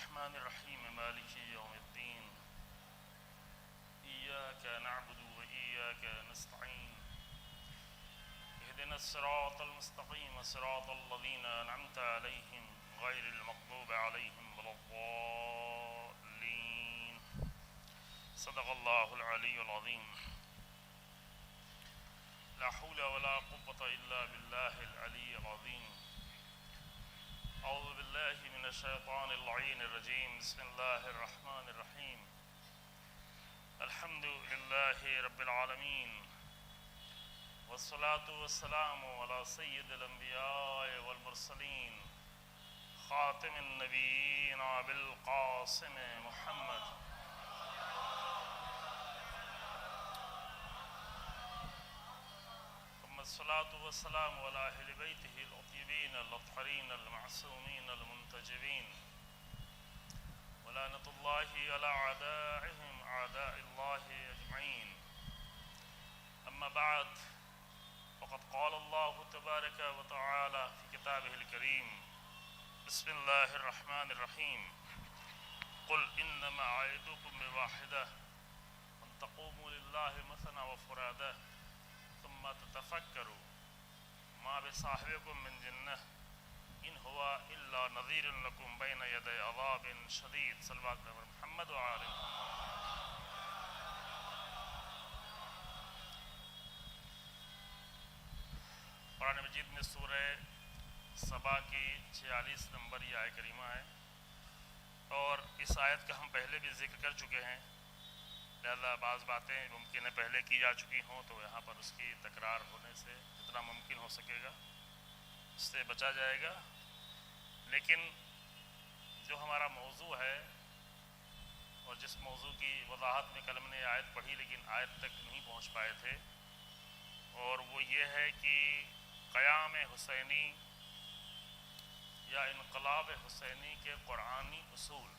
الرحمن الرحيم مالك يوم الدين إياك نعبد وإياك نستعين اهدنا الصراط المستقيم صراط الذين أنعمت عليهم غير المغضوب عليهم ولا الضالين صدق الله العلي العظيم لا حول ولا قوة إلا بالله العلي العظيم أعوذ بالله من الشيطان اللعين الرجيم بسم الله الرحمن الرحيم الحمد لله رب العالمين والصلاة والسلام على سيد الأنبياء والمرسلين خاتم النبيين بالقاسم محمد ثم الصلاة والسلام على أهل بيته الطيبين الأطهرين المعصومين المنتجبين ولعنة الله على أعدائهم أعداء الله أجمعين أما بعد فقد قال الله تبارك وتعالى في كتابه الكريم بسم الله الرحمن الرحيم قل إنما أعظكم بواحدة أن تقوموا لله مثنى وفرادى ثم تتفكروا ما بصاحبكم من جنة إن هو إلا نذير لكم بين يدي عذاب شديد صلوات محمد وعلى قرآن مجید میں سورہ سبا کی 46 نمبر یہ آیت کریمہ ہے اور اس آیت کا ہم پہلے بھی ذکر کر چکے ہیں، لہذا بعض باتیں ممکن ہے پہلے کی جا چکی ہوں تو یہاں پر اس کی تکرار ہونے سے جتنا ممکن ہو سکے گا اس سے بچا جائے گا۔ لیکن جو ہمارا موضوع ہے اور جس موضوع کی وضاحت میں کل ہم نے آیت پڑھی لیکن آیت تک نہیں پہنچ پائے تھے، اور وہ یہ ہے کہ قیام حسینی یا انقلاب حسینی کے قرآنی اصول۔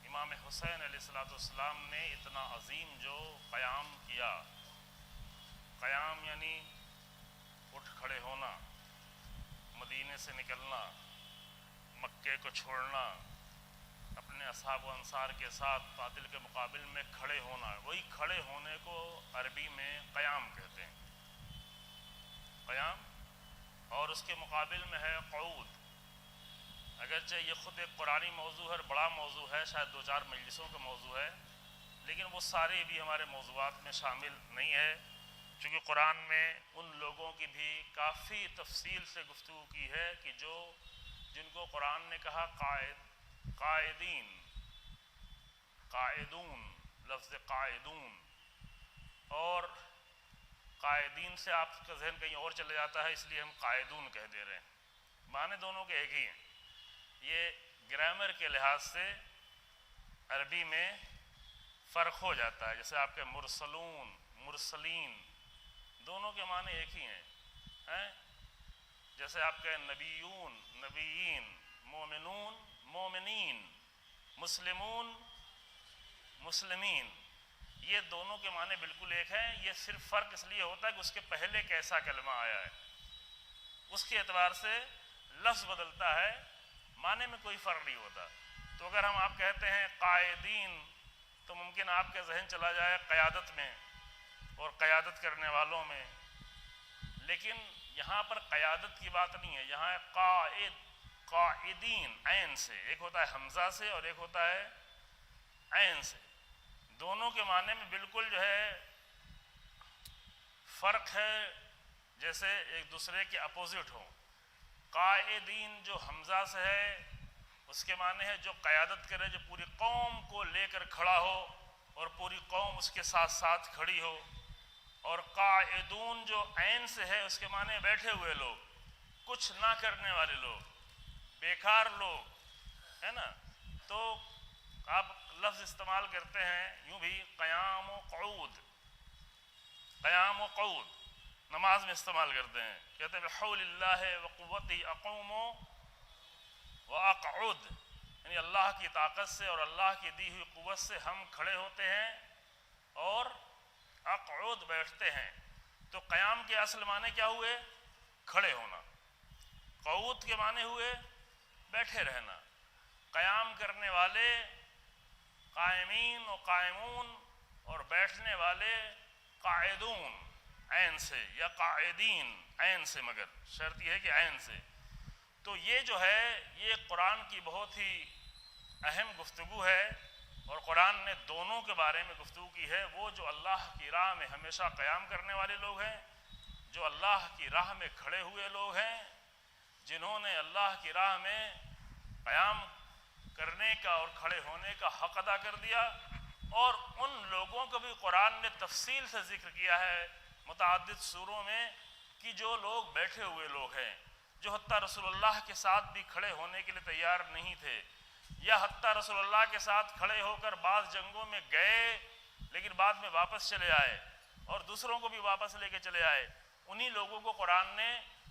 امام حسین علیہ السلام نے اتنا عظیم جو قیام کیا، قیام یعنی اٹھ کھڑے ہونا، مدینے سے نکلنا، مکے کو چھوڑنا، اپنے اصحاب و انصار کے ساتھ باطل کے مقابل میں کھڑے ہونا، وہی کھڑے ہونے کو عربی میں قیام کہتے ہیں، قیام، اور اس کے مقابل میں ہے قعود۔ اگرچہ یہ خود ایک قرآنی موضوع ہے اور بڑا موضوع ہے، شاید 2-4 مجلسوں کا موضوع ہے، لیکن وہ سارے بھی ہمارے موضوعات میں شامل نہیں ہے، چونکہ قرآن میں ان لوگوں کی بھی کافی تفصیل سے گفتگو کی ہے کہ جن کو قرآن نے کہا قائدین، قائدون، لفظ قائدون، اور قائدین سے آپ کا ذہن کہیں اور چلے جاتا ہے، اس لیے ہم قائدون کہہ دے رہے ہیں، معنی دونوں کے ایک ہی ہیں۔ یہ گرامر کے لحاظ سے عربی میں فرق ہو جاتا ہے، جیسے آپ کے مرسلون، مرسلین، دونوں کے معنی ایک ہی ہیں، جیسے آپ کے نبیون، نبیین، مومنون، مومنین، مسلمون، مسلمین، یہ دونوں کے معنی بالکل ایک ہیں۔ یہ صرف فرق اس لیے ہوتا ہے کہ اس کے پہلے کیسا کلمہ آیا ہے، اس کے اعتبار سے لفظ بدلتا ہے، معنی میں کوئی فرق نہیں ہوتا۔ تو اگر ہم آپ کہتے ہیں قائدین تو ممکن آپ کے ذہن چلا جائے قیادت میں اور قیادت کرنے والوں میں، لیکن یہاں پر قیادت کی بات نہیں ہے، یہاں ہے قائد، قائدین، عین سے، ایک ہوتا ہے حمزہ سے اور ایک ہوتا ہے عین سے، دونوں کے معنی میں بالکل جو ہے فرق ہے، جیسے ایک دوسرے کے اپوزٹ ہوں۔ قائدین جو حمزہ سے ہے اس کے معنی ہے جو قیادت کرے، جو پوری قوم کو لے کر کھڑا ہو اور پوری قوم اس کے ساتھ ساتھ کھڑی ہو، اور قائدون جو عین سے ہے اس کے معنی بیٹھے ہوئے لوگ، کچھ نہ کرنے والے لوگ، بیکار لوگ، ہے نا۔ تو آپ لفظ استعمال کرتے ہیں یوں بھی قیام و قعود، قیام و قعود نماز میں استعمال کرتے ہیں، کہتے ہیں بحول اللہ وقوتہ اقوم واقعد، یعنی اللہ کی طاقت سے اور اللہ کی دی ہوئی قوت سے ہم کھڑے ہوتے ہیں اور اقعد بیٹھتے ہیں۔ تو قیام کے اصل معنی کیا ہوئے؟ کھڑے ہونا۔ قعود کے معنی ہوئے بیٹھے رہنا۔ قیام کرنے والے قائمین و قائمون، اور بیٹھنے والے قاعدون عین سے، یا قاعدین عین سے، مگر شرط یہ ہے کہ عین سے۔ تو یہ جو ہے یہ قرآن کی بہت ہی اہم گفتگو ہے، اور قرآن نے دونوں کے بارے میں گفتگو کی ہے۔ وہ جو اللہ کی راہ میں ہمیشہ قیام کرنے والے لوگ ہیں، جو اللہ کی راہ میں کھڑے ہوئے لوگ ہیں، جنہوں نے اللہ کی راہ میں قیام کرنے کا اور کھڑے ہونے کا حق ادا کر دیا، اور ان لوگوں کو بھی قرآن نے تفصیل سے ذکر کیا ہے متعدد سوروں میں، کہ جو لوگ بیٹھے ہوئے لوگ ہیں، جو حتیٰ رسول اللہ کے ساتھ بھی کھڑے ہونے کے لیے تیار نہیں تھے، یا حتیٰ رسول اللہ کے ساتھ کھڑے ہو کر بعض جنگوں میں گئے لیکن بعد میں واپس چلے آئے اور دوسروں کو بھی واپس لے کے چلے آئے، انہی لوگوں کو قرآن نے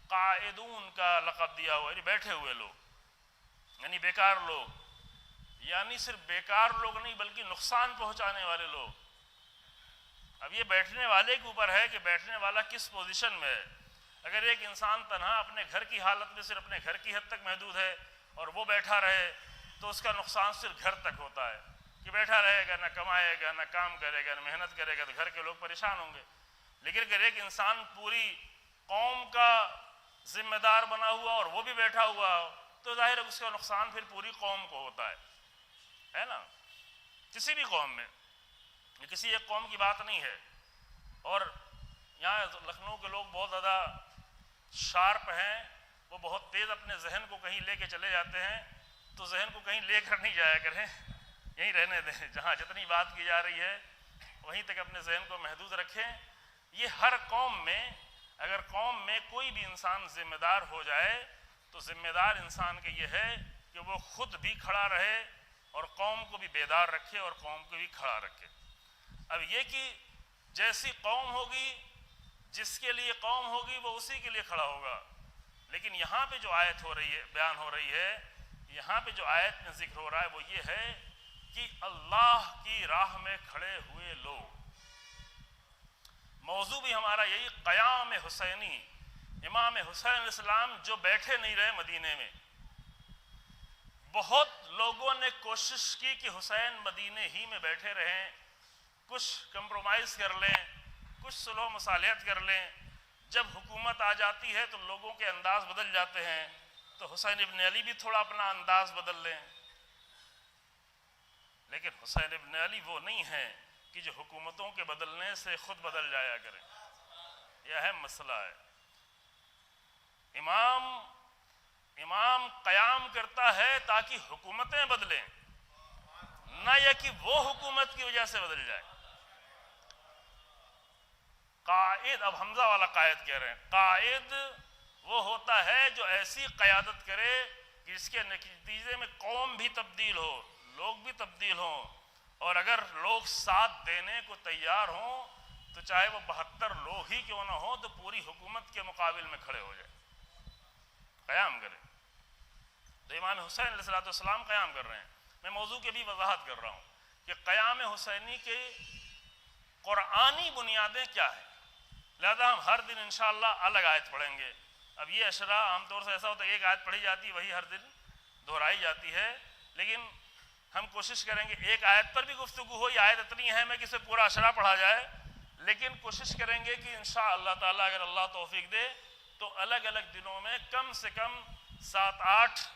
قاعدون کا لقب دیا ہوا، یعنی بیٹھے ہوئے لوگ، یعنی بیکار لوگ، یعنی صرف بیکار لوگ نہیں بلکہ نقصان پہنچانے والے لوگ۔ اب یہ بیٹھنے والے کے اوپر ہے کہ بیٹھنے والا کس پوزیشن میں ہے۔ اگر ایک انسان تنہا اپنے گھر کی حالت میں صرف اپنے گھر کی حد تک محدود ہے اور وہ بیٹھا رہے تو اس کا نقصان صرف گھر تک ہوتا ہے، کہ بیٹھا رہے گا، نہ کمائے گا، نہ کام کرے گا، نہ محنت کرے گا، تو گھر کے لوگ پریشان ہوں گے۔ لیکن اگر ایک انسان پوری قوم کا ذمہ دار بنا ہوا اور وہ بھی بیٹھا ہوا ہو تو ظاہر ہے اس کا نقصان پھر پوری قوم کو ہوتا ہے نا، کسی بھی قوم میں، یہ کسی ایک قوم کی بات نہیں ہے۔ اور یہاں لکھنؤ کے لوگ بہت زیادہ شارپ ہیں، وہ بہت تیز اپنے ذہن کو کہیں لے کے چلے جاتے ہیں، تو ذہن کو کہیں لے کر نہیں جایا کریں، یہیں رہنے دیں، جہاں جتنی بات کی جا رہی ہے وہیں تک اپنے ذہن کو محدود رکھیں۔ یہ ہر قوم میں، اگر قوم میں کوئی بھی انسان ذمہ دار ہو جائے تو ذمہ دار انسان کا یہ ہے کہ وہ خود بھی کھڑا رہے اور قوم کو بھی بیدار رکھے اور قوم کو بھی کھڑا رکھے۔ اب یہ کہ جیسی قوم ہوگی، جس کے لیے قوم ہوگی وہ اسی کے لیے کھڑا ہوگا، لیکن یہاں پہ جو آیت ہو رہی ہے، بیان ہو رہی ہے، یہاں پہ جو آیت میں ذکر ہو رہا ہے وہ یہ ہے کہ اللہ کی راہ میں کھڑے ہوئے لوگ۔ موضوع بھی ہمارا یہی قیام حسینی، امام حسین علیہ السلام جو بیٹھے نہیں رہے مدینے میں۔ بہت لوگوں نے کوشش کی کہ حسین مدینے ہی میں بیٹھے رہیں، کچھ کمپرومائز کر لیں، کچھ صلح و مصالحت کر لیں۔ جب حکومت آ جاتی ہے تو لوگوں کے انداز بدل جاتے ہیں، تو حسین ابن علی بھی تھوڑا اپنا انداز بدل لیں، لیکن حسین ابن علی وہ نہیں ہیں کہ جو حکومتوں کے بدلنے سے خود بدل جایا کریں۔ یہ اہم مسئلہ ہے۔ امام قیام کرتا ہے تاکہ حکومتیں بدلیں، نہ یہ کہ وہ حکومت کی وجہ سے بدل جائے۔ قائد، اب حمزہ والا قائد کہہ رہے ہیں، قائد وہ ہوتا ہے جو ایسی قیادت کرے کہ اس کے نتیجے میں قوم بھی تبدیل ہو، لوگ بھی تبدیل ہوں، اور اگر لوگ ساتھ دینے کو تیار ہوں تو چاہے وہ 72 لوگ ہی کیوں نہ ہوں تو پوری حکومت کے مقابل میں کھڑے ہو جائے، قیام کریں۔ تو امام حسین علیہ السلام قیام کر رہے ہیں۔ میں موضوع کی بھی وضاحت کر رہا ہوں کہ قیام حسینی کے قرآنی بنیادیں کیا ہیں، لہذا ہم ہر دن انشاءاللہ الگ آیت پڑھیں گے۔ اب یہ اشرا عام طور سے ایسا ہوتا ہے ایک آیت پڑھی جاتی ہے، وہی ہر دن دہرائی جاتی ہے، لیکن ہم کوشش کریں گے ایک آیت پر بھی گفتگو ہو۔ یہ آیت اتنی ہے میں کہ اسے پورا اشرا پڑھا جائے، لیکن کوشش کریں گے کہ انشاءاللہ تعالیٰ اگر اللہ توفیق دے تو الگ الگ دنوں میں کم سے کم 7-8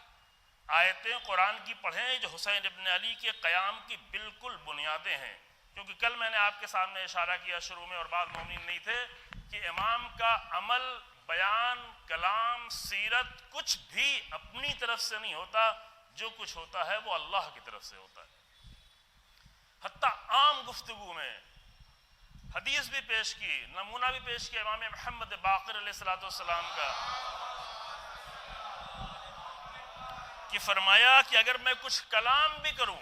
آیتیں قرآن کی پڑھیں جو حسین ابن علی کے قیام کی بالکل بنیادیں ہیں۔ کیونکہ کل میں نے آپ کے سامنے اشارہ کیا شروع میں، اور بعض مومنین نہیں تھے، کہ امام کا عمل، بیان، کلام، سیرت کچھ بھی اپنی طرف سے نہیں ہوتا، جو کچھ ہوتا ہے وہ اللہ کی طرف سے ہوتا ہے۔ حتیٰ عام گفتگو میں حدیث بھی پیش کی، نمونہ بھی پیش کیا امام محمد باقر علیہ السلام کا، کہ فرمایا کہ اگر میں کچھ کلام بھی کروں،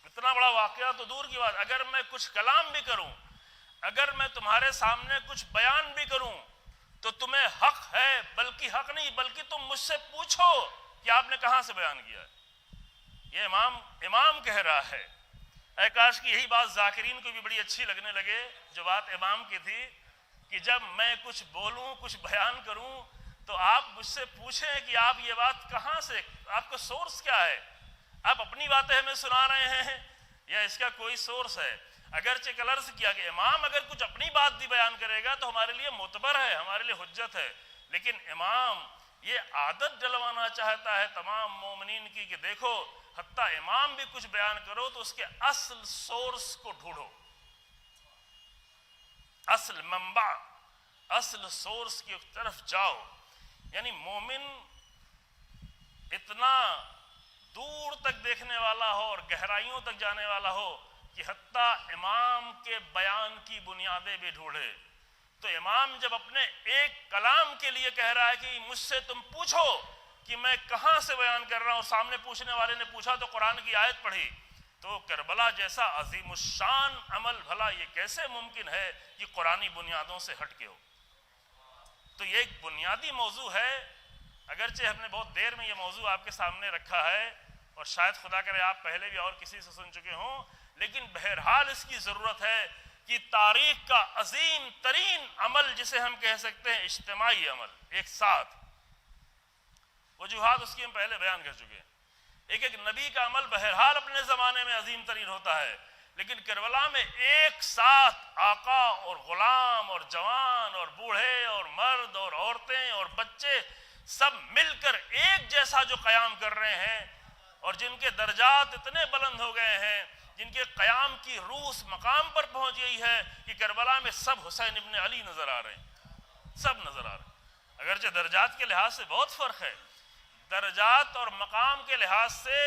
اتنا بڑا واقعہ تو دور کی بات، اگر میں کچھ کلام بھی کروں، اگر میں تمہارے سامنے کچھ بیان بھی کروں تو تمہیں حق ہے، بلکہ حق نہیں بلکہ تم مجھ سے پوچھو کہ آپ نے کہاں سے بیان کیا ہے۔ یہ امام کہہ رہا ہے۔ اے کاش کہ یہی بات ذاکرین کو بھی بڑی اچھی لگنے لگے جو بات امام کی تھی، کہ جب میں کچھ بولوں، کچھ بیان کروں تو آپ مجھ سے پوچھیں کہ آپ یہ بات کہاں سے، آپ کا سورس کیا ہے؟ آپ اپنی باتیں ہمیں سنا رہے ہیں یا اس کا کوئی سورس ہے؟ اگرچہ کل عرض کیا کہ امام اگر کچھ اپنی بات بھی بیان کرے گا تو ہمارے لیے معتبر ہے، ہمارے لیے حجت ہے، لیکن امام یہ عادت ڈلوانا چاہتا ہے تمام مومنین کی کہ دیکھو حتیٰ امام بھی کچھ بیان کرو تو اس کے اصل سورس کو ڈھونڈو، اصل منبع، اصل سورس کی طرف جاؤ۔ یعنی مومن اتنا دور تک دیکھنے والا ہو اور گہرائیوں تک جانے والا ہو کہ حتیٰ امام کے بیان کی بنیادیں بھی ڈھونڈے۔ تو امام جب اپنے ایک کلام کے لیے کہہ رہا ہے کہ مجھ سے تم پوچھو کہ میں کہاں سے بیان کر رہا ہوں، سامنے پوچھنے والے نے پوچھا تو قرآن کی آیت پڑھی، تو کربلا جیسا عظیم الشان عمل بھلا یہ کیسے ممکن ہے کہ قرآنی بنیادوں سے ہٹ کے ہو؟ تو یہ ایک بنیادی موضوع ہے، اگرچہ ہم نے بہت دیر میں یہ موضوع آپ کے سامنے رکھا ہے اور شاید خدا کرے آپ پہلے بھی اور کسی سے سن چکے ہوں، لیکن بہرحال اس کی ضرورت ہے کہ تاریخ کا عظیم ترین عمل جسے ہم کہہ سکتے ہیں اجتماعی عمل، ایک ساتھ، وجوہات اس کی ہم پہلے بیان کر چکے ہیں، ایک نبی کا عمل بہرحال اپنے زمانے میں عظیم ترین ہوتا ہے، لیکن کربلا میں ایک ساتھ آقا اور غلام اور جوان اور بوڑھے اور مرد اور عورتیں اور بچے سب مل کر ایک جیسا جو قیام کر رہے ہیں اور جن کے درجات اتنے بلند ہو گئے ہیں، جن کے قیام کی روح اس مقام پر پہنچ گئی ہے کہ کربلا میں سب حسین ابن علی نظر آ رہے ہیں، سب نظر آ رہے ہیں، اگرچہ درجات کے لحاظ سے بہت فرق ہے، درجات اور مقام کے لحاظ سے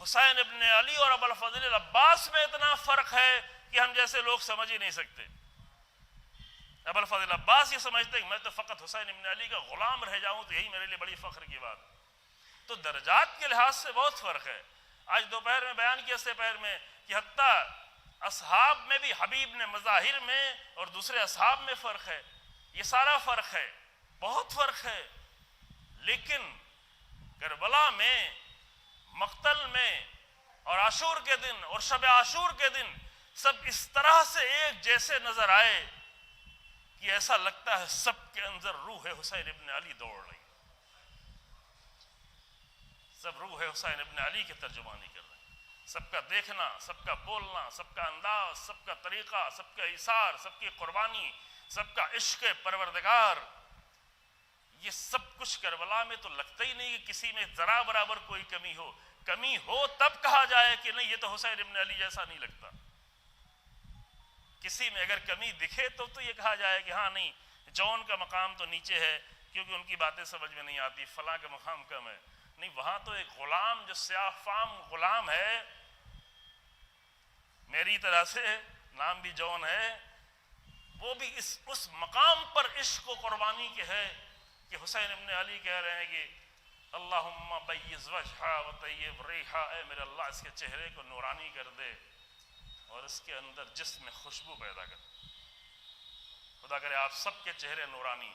حسین ابن علی اور ابو الفضل العباس میں اتنا فرق ہے کہ ہم جیسے لوگ سمجھ ہی نہیں سکتے۔ ابو الفضل عباس یہ سمجھتے ہیں کہ میں تو فقط حسین ابن علی کا غلام رہ جاؤں تو یہی میرے لیے بڑی فخر کی بات۔ تو درجات کے لحاظ سے بہت فرق ہے۔ آج دوپہر میں بیان کیا، سے پہر میں، کہ حتیٰ اصحاب میں بھی حبیب نے مظاہر میں اور دوسرے اصحاب میں فرق ہے، یہ سارا فرق ہے، بہت فرق ہے، لیکن کربلا میں، مقتل میں اور عاشور کے دن اور شب عاشور کے دن سب اس طرح سے ایک جیسے نظر آئے کہ ایسا لگتا ہے سب کے اندر روح حسین ابن علی دوڑ رہی، سب روح حسین ابن علی کی ترجمانی کر رہے ہیں، سب کا دیکھنا، سب کا بولنا، سب کا انداز، سب کا طریقہ، سب کا ایثار، سب کی قربانی، سب کا عشق پروردگار، یہ سب کچھ کربلا میں تو لگتا ہی نہیں کہ کسی میں ذرا برابر کوئی کمی ہو، کمی ہو تب کہا جائے کہ نہیں یہ تو حسین ابن علی جیسا نہیں لگتا، کسی میں اگر کمی دکھے تو یہ کہا جائے کہ ہاں نہیں جون کا مقام تو نیچے ہے کیونکہ ان کی باتیں سمجھ میں نہیں آتی، فلاں کا مقام کم ہے، نہیں، وہاں تو ایک غلام جو سیاہ فام غلام ہے، میری طرح سے نام بھی جون ہے، وہ بھی اس مقام پر عشق و قربانی کے ہے کہ حسین ابن علی کہہ رہے ہیں کہ اللہم بیض وجہا و طیب ریحا، اے میرے اللہ اس کے چہرے کو نورانی کر دے اور اس کے اندر جسم میں خوشبو پیدا کر، خدا کرے آپ سب کے چہرے نورانی،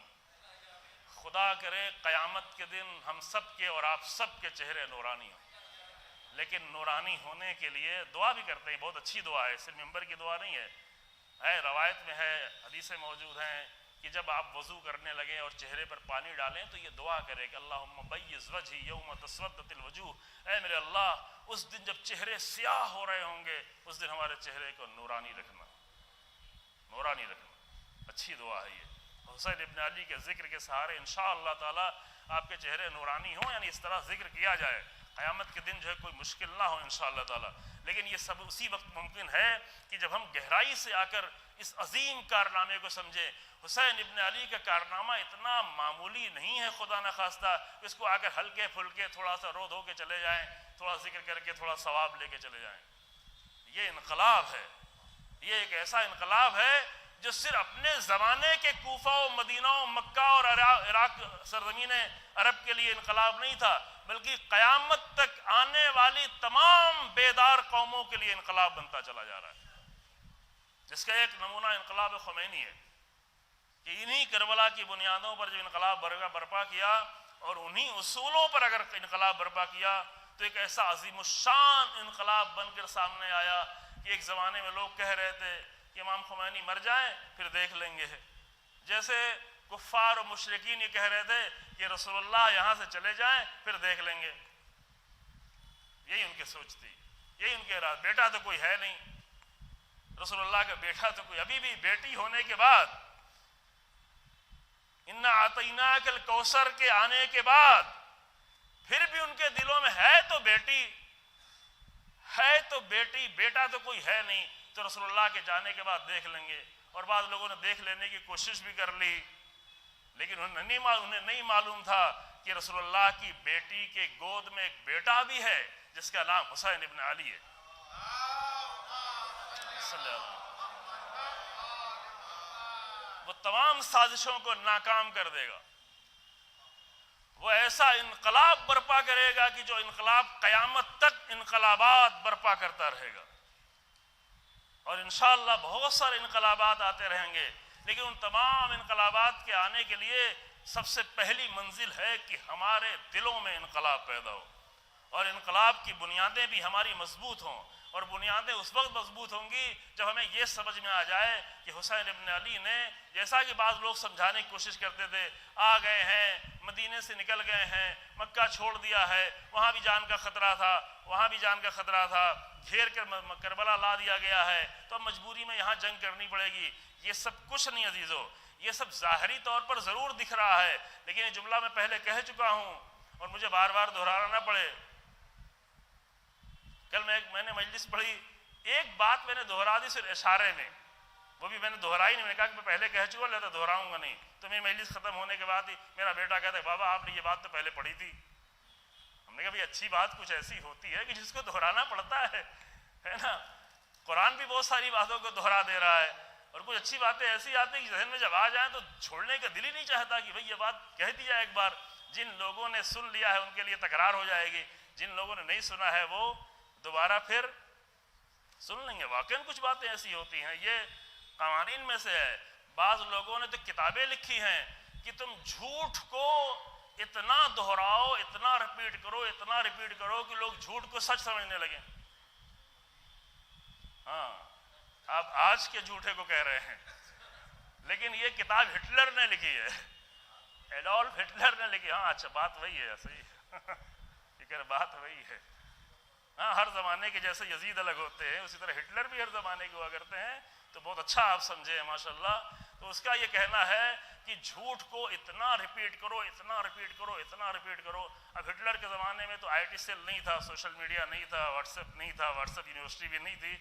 خدا کرے قیامت کے دن ہم سب کے اور آپ سب کے چہرے نورانی ہوں، لیکن نورانی ہونے کے لیے دعا بھی کرتے ہیں، بہت اچھی دعا ہے، صرف ممبر کی دعا نہیں ہے، روایت میں ہے، حدیثیں موجود ہیں کہ جب آپ وضو کرنے لگیں اور چہرے پر پانی ڈالیں تو یہ دعا کرے کہ اللہم بیض وجہی یوم تسودت الوجوہ، اے میرے اللہ اس دن جب چہرے سیاہ ہو رہے ہوں گے اس دن ہمارے چہرے کو نورانی رکھنا، نورانی رکھنا، اچھی دعا ہے یہ، حسین ابن علی کے ذکر کے سہارے انشاءاللہ تعالی آپ کے چہرے نورانی ہوں، یعنی اس طرح ذکر کیا جائے قیامت کے دن جو ہے کوئی مشکل نہ ہو انشاءاللہ تعالی، لیکن یہ سب اسی وقت ممکن ہے کہ جب ہم گہرائی سے آ کر اس عظیم کارنامے کو سمجھیں۔ حسین ابن علی کا کارنامہ اتنا معمولی نہیں ہے خدا نخواستہ اس کو آ کر ہلکے پھلکے تھوڑا سا رو دھو کے چلے جائیں، تھوڑا ذکر کر کے تھوڑا ثواب لے کے چلے جائیں، یہ انقلاب ہے، یہ ایک ایسا انقلاب ہے جو صرف اپنے زمانے کے کوفہ و مدینہ و مکہ اور عراق سرزمین عرب کے لیے انقلاب نہیں تھا، بلکہ قیامت تک آنے والی تمام بیدار قوموں کے لیے انقلاب بنتا چلا جا رہا ہے، جس کا ایک نمونہ انقلاب خمینی ہے کہ انہی کربلا کی بنیادوں پر جو انقلاب برپا کیا اور انہی اصولوں پر اگر انقلاب برپا کیا تو ایک ایسا عظیم الشان انقلاب بن کر سامنے آیا کہ ایک زمانے میں لوگ کہہ رہے تھے کہ امام خمینی مر جائیں پھر دیکھ لیں گے، جیسے کفار و مشرکین یہ کہہ رہے تھے کہ رسول اللہ یہاں سے چلے جائیں پھر دیکھ لیں گے. یہی ان کی سوچ تھی, یہی ان کے ارادے. بیٹا تو کوئی ہے نہیں, رسول اللہ کا بیٹا تو کوئی, ابھی بھی بیٹی ہونے کے بعد, انا اعطیناک الکوثر کے آنے کے بعد پھر بھی ان کے دلوں میں ہے تو بیٹی, ہے تو بیٹی, بیٹا تو کوئی ہے نہیں, تو رسول اللہ کے جانے کے بعد دیکھ لیں گے. اور بعض لوگوں نے دیکھ لینے کی کوشش بھی کر لی, لیکن انہیں نہیں معلوم تھا کہ رسول اللہ کی بیٹی کے گود میں ایک بیٹا بھی ہے جس کا نام حسین ابن علی ہے صلی اللہ علیہ وسلم. وہ تمام سازشوں کو ناکام کر دے گا, وہ ایسا انقلاب برپا کرے گا کہ جو انقلاب قیامت تک انقلابات برپا کرتا رہے گا. اور انشاءاللہ بہت سارے انقلابات آتے رہیں گے, لیکن ان تمام انقلابات کے آنے کے لیے سب سے پہلی منزل ہے کہ ہمارے دلوں میں انقلاب پیدا ہو, اور انقلاب کی بنیادیں بھی ہماری مضبوط ہوں. اور بنیادیں اس وقت مضبوط ہوں گی جب ہمیں یہ سمجھ میں آ جائے کہ حسین ابن علی نے, جیسا کہ بعض لوگ سمجھانے کی کوشش کرتے تھے, آ گئے ہیں, مدینے سے نکل گئے ہیں, مکہ چھوڑ دیا ہے, وہاں بھی جان کا خطرہ تھا, وہاں بھی جان کا خطرہ تھا, گھیر کر کربلا لا دیا گیا ہے, تو اب مجبوری میں یہاں جنگ کرنی پڑے گی. یہ سب کچھ نہیں عزیزو, یہ سب ظاہری طور پر ضرور دکھ رہا ہے, لیکن یہ جملہ میں پہلے کہہ چکا ہوں اور مجھے بار بار دہرانا نہ پڑے. کل میں نے مجلس پڑھی, ایک بات میں نے دہرا دی صرف اشارے میں, وہ بھی میں نے دہرائی نہیں, میں نے کہا کہ میں پہلے کہہ چکا لہذا دہراؤں گا نہیں. تو میری مجلس ختم ہونے کے بعد ہی میرا بیٹا کہتا ہے بابا آپ نے یہ بات تو پہلے پڑھی تھی. ہم نے کہا بھائی اچھی بات کچھ ایسی ہوتی ہے کہ جس کو دہرانا پڑتا ہے نا. قرآن بھی بہت ساری باتوں کو دہرا دے رہا ہے, اور کچھ اچھی باتیں ایسی آتی ہیں کہ ذہن میں جب آ جائیں تو چھوڑنے کا دل ہی نہیں چاہتا کہ بھئی یہ بات کہہ دی جائے ایک بار. جن لوگوں نے سن لیا ہے ان کے لیے تکرار ہو جائے گی, جن لوگوں نے نہیں سنا ہے وہ دوبارہ پھر سن لیں گے. واقعاً کچھ باتیں ایسی ہوتی ہیں, یہ قوانین میں سے ہے. بعض لوگوں نے تو کتابیں لکھی ہیں کہ تم جھوٹ کو اتنا دہراؤ, اتنا ریپیٹ کرو, اتنا ریپیٹ کرو کہ لوگ جھوٹ کو سچ سمجھنے لگیں. ہاں, آپ آج کے جھوٹے کو کہہ رہے ہیں, لیکن یہ کتاب ہٹلر نے لکھی ہے, ایڈولف ہٹلر نے لکھی. ہاں اچھا, بات وہی ہے, صحیح فکر بات وہی ہے. ہاں, ہر زمانے کے جیسے یزید الگ ہوتے ہیں اسی طرح ہٹلر بھی ہر زمانے کے ہوا کرتے ہیں. تو بہت اچھا آپ سمجھے ہیں ماشاءاللہ. تو اس کا یہ کہنا ہے کہ جھوٹ کو اتنا ریپیٹ کرو, اتنا ریپیٹ کرو, اتنا ریپیٹ کرو. اب ہٹلر کے زمانے میں تو آئی ٹی سیل نہیں تھا, سوشل میڈیا نہیں تھا, واٹس ایپ نہیں تھا, واٹس ایپ یونیورسٹی بھی نہیں تھی,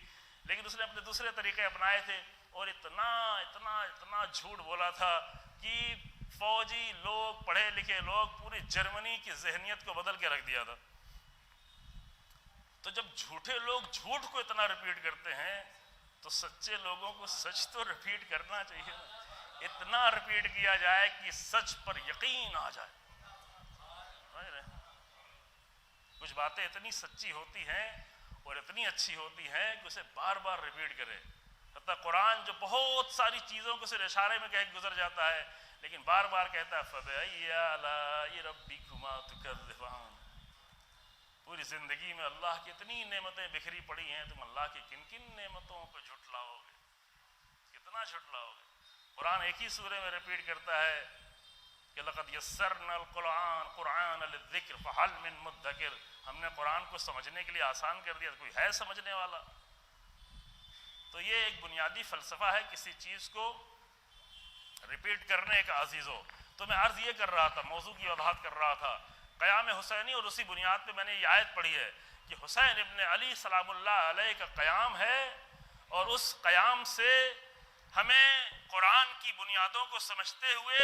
لیکن اس نے اپنے دوسرے طریقے اپنائے تھے, اور اتنا اتنا اتنا جھوٹ بولا تھا کہ فوجی لوگ, پڑھے لکھے لوگ, پوری جرمنی کی ذہنیت کو بدل کے رکھ دیا تھا. تو جب جھوٹے لوگ جھوٹ کو اتنا ریپیٹ کرتے ہیں تو سچے لوگوں کو سچ تو ریپیٹ کرنا چاہیے, اتنا ریپیٹ کیا جائے کہ سچ پر یقین آ جائے. کچھ باتیں اتنی سچی ہوتی ہیں اور اتنی اچھی ہوتی ہیں کہ اسے بار بار ریپیٹ کرے. حتیٰ قرآن جو بہت ساری چیزوں کو صرف اشارے میں کہہ گزر جاتا ہے, لیکن بار بار کہتا ہے فَبِأَيِّ آلَاءِ رَبِّكُمَا تُكَذِّبَانِ. پوری زندگی میں اللہ کی اتنی نعمتیں بکھری پڑی ہیں, تم اللہ کی کن کن نعمتوں کو جھٹلاؤ گے, کتنا جھٹلاؤ گے. قرآن ایک ہی سورے میں ریپیٹ کرتا ہے کہ لَقَدْ يَسَّرْنَا الْقُرْآنَ لِلذِّكْرِ فَهَلْ مِن مُدَّكِرٍ. ہم نے قرآن کو سمجھنے کے لیے آسان کر دیا, کوئی ہے سمجھنے والا. تو یہ ایک بنیادی فلسفہ ہے کسی چیز کو ریپیٹ کرنے کا عزیزو. تو میں عرض یہ کر رہا تھا, موضوع کی وضاحت کر رہا تھا, قیام حسینی, اور اسی بنیاد پہ میں نے یہ آیت پڑھی ہے کہ حسین ابن علی سلام اللہ علیہ کا قیام ہے, اور اس قیام سے ہمیں قرآن کی بنیادوں کو سمجھتے ہوئے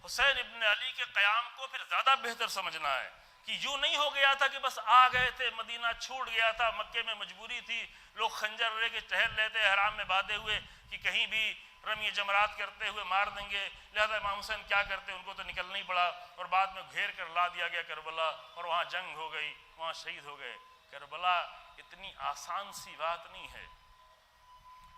حسین ابن علی کے قیام کو پھر زیادہ بہتر سمجھنا ہے کہ یوں نہیں ہو گیا تھا کہ بس آ گئے تھے, مدینہ چھوٹ گیا تھا, مکے میں مجبوری تھی, لوگ خنجر لے کے ٹہل لیتے حرام میں باندھے ہوئے کہ کہیں بھی رمی جمرات کرتے ہوئے مار دیں گے, لہذا امام حسین کیا کرتے, ان کو تو نکلنا ہی پڑا, اور بعد میں گھیر کر لا دیا گیا کربلا, اور وہاں جنگ ہو گئی, وہاں شہید ہو گئے. کربلا اتنی آسان سی بات نہیں ہے.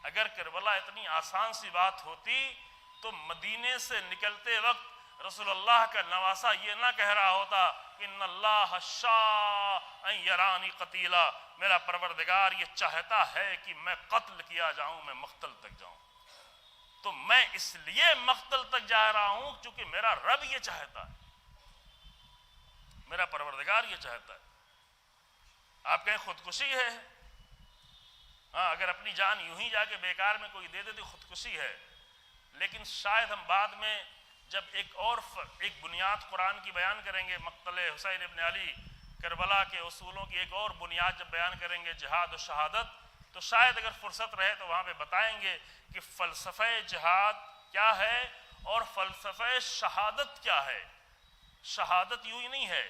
اگر کربلا اتنی آسان سی بات ہوتی تو مدینے سے نکلتے وقت رسول اللہ کا نواسا یہ نہ کہہ رہا ہوتا کہ ان اللہ شاء ان یرانی قتیلا, میرا پروردگار یہ چاہتا ہے کہ میں قتل کیا جاؤں, میں مقتل تک جاؤں. تو میں اس لیے مقتل تک جا رہا ہوں چونکہ میرا رب یہ چاہتا ہے، میرا پروردگار یہ چاہتا ہے۔ آپ کہیں خودکشی ہے، ہاں اگر اپنی جان یوں ہی جا کے بیکار میں کوئی دے دے تو خودکشی ہے، لیکن شاید ہم بعد میں جب ایک بنیاد قرآن کی بیان کریں گے، مقتل حسین ابن علی کربلا کے اصولوں کی ایک اور بنیاد جب بیان کریں گے، جہاد و شہادت، تو شاید اگر فرصت رہے تو وہاں پہ بتائیں گے کہ فلسفہ جہاد کیا ہے اور فلسفہ شہادت کیا ہے۔ شہادت یوں ہی نہیں ہے،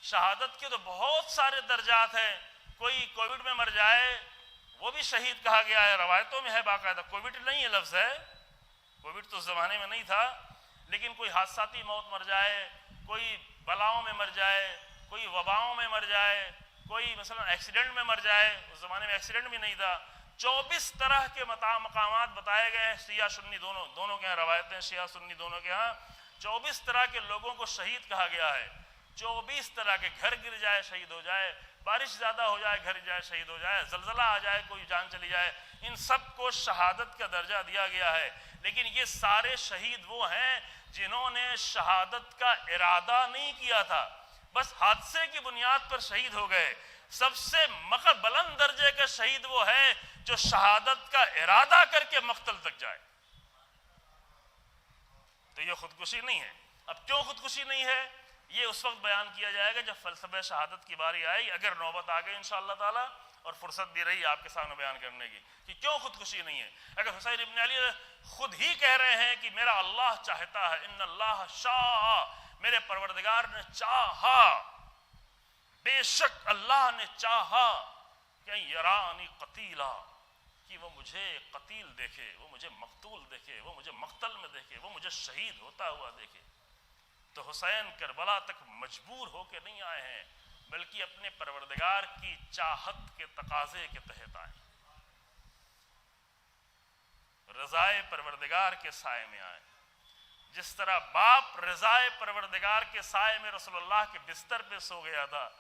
شہادت کے تو بہت سارے درجات ہیں۔ کوئی کووڈ میں مر جائے وہ بھی شہید کہا گیا ہے، روایتوں میں ہے باقاعدہ، کووڈ نہیں ہے لفظ ہے، کووڈ تو اس زمانے میں نہیں تھا، لیکن کوئی حادثاتی موت مر جائے، کوئی بلاؤں میں مر جائے، کوئی وباؤں میں مر جائے، کوئی مثلا ایکسیڈنٹ میں مر جائے، اس زمانے میں ایکسیڈنٹ بھی نہیں تھا۔ 24 طرح کے مقامات بتائے گئے ہیں، شیعہ سنی دونوں کے ہاں روایتیں، شیعہ سنی دونوں کے ہاں 24 طرح کے لوگوں کو شہید کہا گیا ہے۔ 24 طرح کے، گھر گر جائے شہید ہو جائے، بارش زیادہ ہو جائے گھر جائے شہید ہو جائے، زلزلہ آ جائے کوئی جان چلی جائے، ان سب کو شہادت کا درجہ دیا گیا ہے۔ لیکن یہ سارے شہید وہ ہیں جنہوں نے شہادت کا ارادہ نہیں کیا تھا، بس حادثے کی بنیاد پر شہید ہو گئے۔ سب سے بلند درجے کا شہید وہ ہے جو شہادت کا ارادہ کر کے مقتل تک جائے۔ تو یہ خودکشی نہیں ہے۔ اب کیوں خودکشی نہیں ہے یہ اس وقت بیان کیا جائے گا جب فلسفہ شہادت کی باری آئے، اگر نوبت آ گئی انشاءاللہ تعالی اور فرصت بھی رہی آپ کے سامنے بیان کرنے کی کہ کیوں خودکشی نہیں ہے۔ اگر حسین ابن علی خود ہی کہہ رہے ہیں کہ میرا اللہ چاہتا ہے، ان اللہ شاء، میرے پروردگار نے چاہا، بے شک اللہ نے چاہا کہ یرانی قتیلا، کہ وہ مجھے قتیل دیکھے، وہ مجھے مقتول دیکھے، وہ مجھے مقتل میں دیکھے، وہ مجھے شہید ہوتا ہوا دیکھے۔ تو حسین کربلا تک مجبور ہو کے نہیں آئے ہیں، بلکہ اپنے پروردگار کی چاہت کے تقاضے کے تحت آئے، رضائے پروردگار کے سائے میں آئے۔ جس طرح باپ رضائے پروردگار کے سائے میں رسول اللہ کے بستر پہ سو گیا تھا،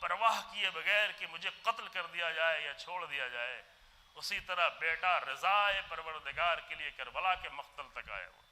پرواہ کیے بغیر کہ مجھے قتل کر دیا جائے یا چھوڑ دیا جائے، اسی طرح بیٹا رضائے پروردگار کے لیے کربلا کے مقتل تک آیا ہوا۔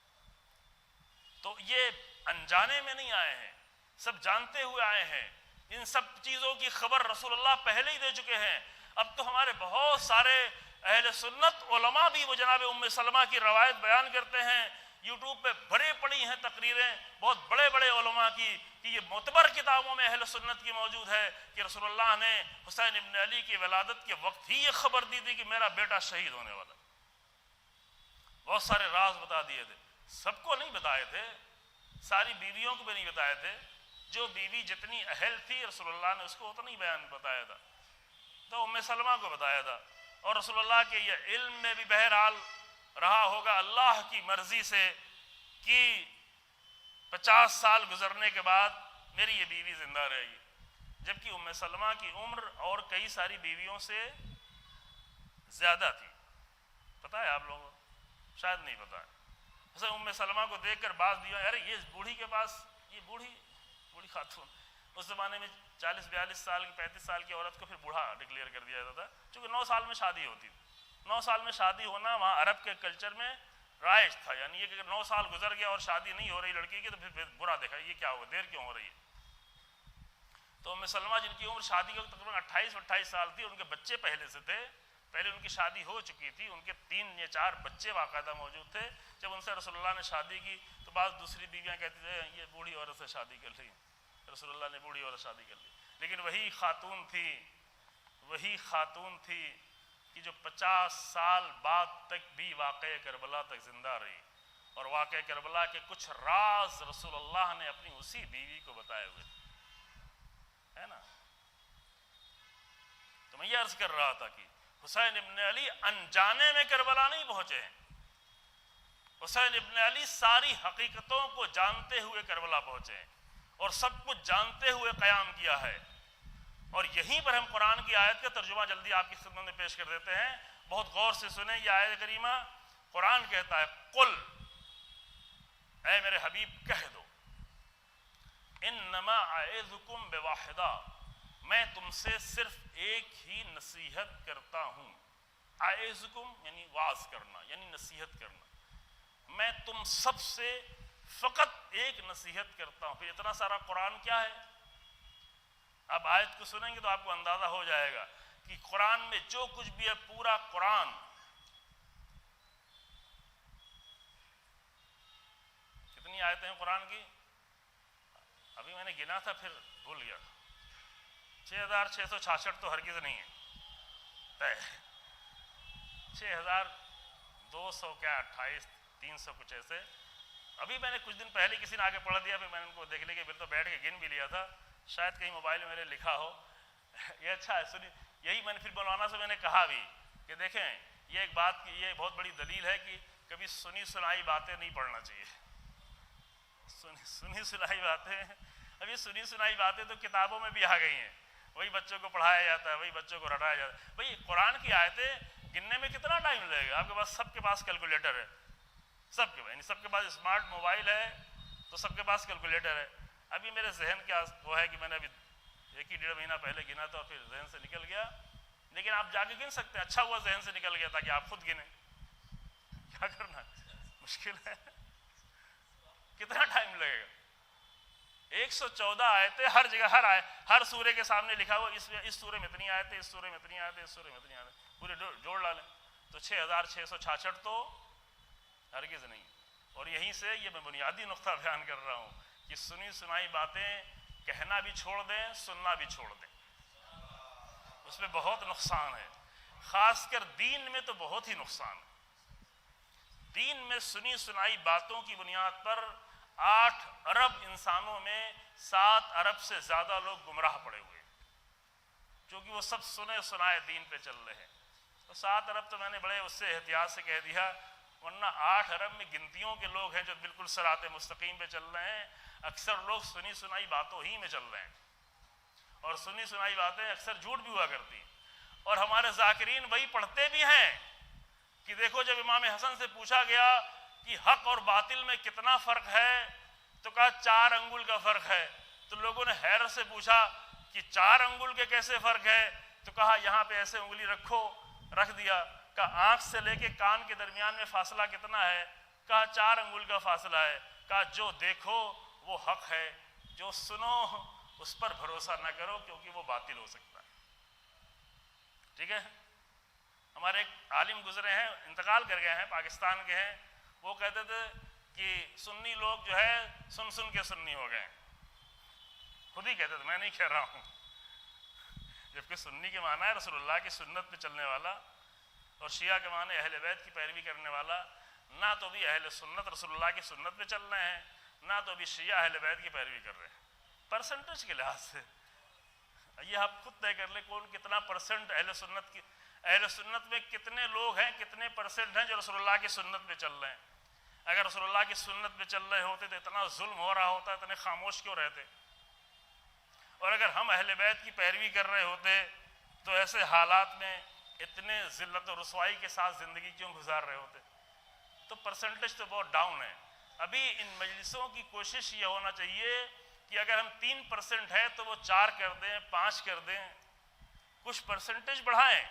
تو یہ انجانے میں نہیں آئے ہیں، سب جانتے ہوئے آئے ہیں۔ ان سب چیزوں کی خبر رسول اللہ پہلے ہی دے چکے ہیں۔ اب تو ہمارے بہت سارے اہل سنت علماء بھی وہ جناب ام سلمہ کی روایت بیان کرتے ہیں، یوٹیوب پہ بھری پڑی ہیں تقریریں بہت بڑے بڑے علماء کی کہ یہ معتبر کتابوں میں اہل سنت کی موجود ہے کہ رسول اللہ نے حسین ابن علی کی ولادت کے وقت ہی یہ خبر دی تھی کہ میرا بیٹا شہید ہونے والا۔ بہت سارے راز بتا دیے تھے، سب کو نہیں بتائے تھے، ساری بیویوں کو بھی نہیں بتائے تھے، جو بیوی جتنی اہل تھی رسول اللہ نے اس کو اتنا ہی بیان بتایا تھا، تو ام سلمہ کو بتایا تھا۔ اور رسول اللہ کے یہ علم میں بھی بہرحال رہا ہوگا اللہ کی مرضی سے کہ 50 سال گزرنے کے بعد میری یہ بیوی زندہ رہے گی، جبکہ ام سلمہ کی عمر اور کئی ساری بیویوں سے زیادہ تھی۔ پتہ ہے آپ لوگوں کو؟ شاید نہیں پتہ ہے۔ جیسے ام سلمہ کو دیکھ کر بعض بیویاں، ارے یہ بوڑھی کے پاس، یہ بوڑھی خاتون، اس زمانے میں 40-42 سال کی 35 سال کی عورت کو پھر بوڑھا ڈکلیئر کر دیا جاتا تھا، چونکہ 9 سال میں شادی ہوتی تھی۔ 9 سال میں شادی ہونا وہاں عرب کے کلچر میں رائج تھا، یعنی یہ کہ اگر 9 سال گزر گیا اور شادی نہیں ہو رہی لڑکی کی تو پھر برا دیکھا، یہ کیا ہوا، دیر کیوں ہو رہی ہے۔ تو ام سلمہ جن کی عمر شادی کے تقریباً 28 سال تھی، ان کے بچے پہلے سے تھے، پہلے ان کی شادی ہو چکی تھی، ان کے 3 یا 4 بچے باقاعدہ موجود تھے۔ جب ان سے رسول اللہ نے شادی کی تو بعض دوسری بیویاں کہتی تھے یہ بوڑھی عورت سے شادی کر لی، رسول اللہ نے بوڑھی عورت شادی کر لی، لیکن وہی خاتون تھی کہ جو 50 سال بعد تک بھی واقعہ کربلا تک زندہ رہی، اور واقعہ کربلا کے کچھ راز رسول اللہ نے اپنی اسی بیوی کو بتائے ہوئے تھے، ہے نا۔ تو میں یہ عرض کر رہا تھا کہ حسین ابن علی انجانے میں کربلا نہیں پہنچے ہیں، حسین ابن علی ساری حقیقتوں کو جانتے ہوئے کربلا پہنچے ہیں اور سب کچھ جانتے ہوئے قیام کیا ہے۔ اور یہیں پر ہم قرآن کی آیت کا ترجمہ جلدی آپ کی خدمت میں پیش کر دیتے ہیں، بہت غور سے سنیں یہ آیت کریمہ۔ قرآن کہتا ہے قل، اے میرے حبیب کہہ دو، انما اعظکم بواحدہ، میں تم سے صرف ایک ہی نصیحت کرتا ہوں، اعظکم یعنی واعظ کرنا، یعنی نصیحت کرنا، میں تم سب سے فقط ایک نصیحت کرتا ہوں. پھر اتنا سارا قرآن کیا ہے؟ اب آیت کو سنیں گے تو آپ کو اندازہ ہو جائے گا کہ قرآن میں جو کچھ بھی ہے پورا قرآن. کتنی آیتیں ہیں قرآن کی؟ ابھی میں نے گنا تھا پھر بھول گیا. 6666 تو ہرگز نہیں ہے، 6200 کیا 28 300 کچھ ایسے. ابھی میں نے کچھ دن پہلے کسی نے آگے پڑھ دیا، پھر میں نے ان کو دیکھ لیا کہ پھر تو بیٹھ کے گن بھی لیا تھا، شاید کہیں موبائل میں میرے لکھا ہو. یہ اچھا ہے سنی. یہی میں نے پھر مولانا سے میں نے کہا بھی کہ دیکھیں یہ ایک بات کی یہ بہت بڑی دلیل ہے کہ کبھی سنی سنائی باتیں نہیں پڑھنا چاہیے. سنی سنائی باتیں، اب یہ سنی سنائی باتیں تو کتابوں میں بھی آ گئی ہیں، وہی بچوں کو پڑھایا جاتا ہے، وہی بچوں کو رٹایا جاتا ہے. بھائی قرآن کی آیتیں گننے میں کتنا ٹائم لگے گا؟ آپ کے پاس سب کے پاس کیلکولیٹر ہے، سب کے پاس، یعنی سب کے پاس اسمارٹ موبائل ہے تو سب کے پاس کیلکولیٹر ہے. ابھی میرے ذہن کیا وہ ہے کہ میں نے ابھی 1-1.5 مہینہ پہلے گنا تھا اور پھر ذہن سے نکل گیا. لیکن آپ جا کے گن سکتے ہیں. اچھا ہوا ذہن سے نکل گیا تاکہ آپ خود گنیں. کیا کرنا مشکل ہے، کتنا ٹائم لگے گا؟ 114 آیتیں ہر جگہ، ہر سورے کے سامنے لکھا ہوا اس سورے میں اتنی آیتیں، اس سورے میں اتنی آیتیں، اس سورے میں اتنی آیتیں، پورے جوڑ ڈالیں تو 6666 تو ہرگز نہیں. اور یہیں سے یہ میں بنیادی نقطہ بیان کر رہا ہوں کہ سنی سنائی باتیں کہنا بھی چھوڑ دیں، سننا بھی چھوڑ دیں. اس میں بہت نقصان ہے، خاص کر دین میں تو بہت ہی نقصان ہے. دین میں سنی سنائی باتوں کی بنیاد پر 8 ارب انسانوں میں 7 ارب سے زیادہ لوگ گمراہ پڑے ہوئے ہیں، کیونکہ وہ سب سنے سنائے دین پہ چل رہے ہیں. تو 7 ارب تو میں نے بڑے اس سے احتیاط سے کہہ دیا، ورنہ 8 ارب میں گنتیوں کے لوگ ہیں جو بالکل صراط مستقیم پہ چل رہے ہیں. اکثر لوگ سنی سنائی باتوں ہی میں چل رہے ہیں، اور سنی سنائی باتیں اکثر جھوٹ بھی ہوا کرتی ہیں. اور ہمارے ذاکرین وہی پڑھتے بھی ہیں کہ دیکھو جب امام حسن سے پوچھا گیا کہ حق اور باطل میں کتنا فرق ہے تو کہا 4 انگل کا فرق ہے. تو لوگوں نے حیرت سے پوچھا کہ 4 انگل کے کیسے فرق ہے؟ تو کہا یہاں پہ ایسے انگلی رکھ دیا. کہا آنکھ سے لے کے کان کے درمیان میں فاصلہ کتنا ہے؟ کہا 4 انگل کا فاصلہ ہے. کہا جو دیکھو وہ حق ہے، جو سنو اس پر بھروسہ نہ کرو کیونکہ وہ باطل ہو سکتا ہے. ٹھیک ہے. ہمارے ایک عالم گزرے ہیں، انتقال کر گئے ہیں، پاکستان کے ہیں. وہ کہتے تھے کہ سنی لوگ جو ہے سن کے سنی ہو گئے. خود ہی کہتے تھے، میں نہیں کہہ رہا ہوں. جبکہ سنی کے معنی ہے رسول اللہ کی سنت پہ چلنے والا، اور شیعہ کے معنی اہل بیت کی پیروی کرنے والا. نہ تو بھی اہل سنت رسول اللہ کی سنت پہ چل رہے ہیں، نہ تو بھی شیعہ اہل بیت کی پیروی کر رہے ہیں. پرسنٹیج کے لحاظ سے یہ آپ خود طے کر لیں کون کتنا پرسنٹ اہل سنت میں کتنے لوگ ہیں، کتنے پرسنٹ ہیں جو رسول اللہ کی سنت پہ چل رہے ہیں. اگر رسول اللہ کی سنت پہ چل رہے ہوتے تو اتنا ظلم ہو رہا ہوتا، اتنے خاموش کیوں رہتے؟ اور اگر ہم اہل بیت کی پیروی کر رہے ہوتے تو ایسے حالات میں اتنے ذلت و رسوائی کے ساتھ زندگی کیوں گزار رہے ہوتے؟ تو پرسنٹیج تو بہت ڈاؤن ہے. ابھی ان مجلسوں کی کوشش یہ ہونا چاہیے کہ اگر ہم 3% ہے تو وہ 4 کر دیں، 5 کر دیں، کچھ پرسنٹیج بڑھائیں.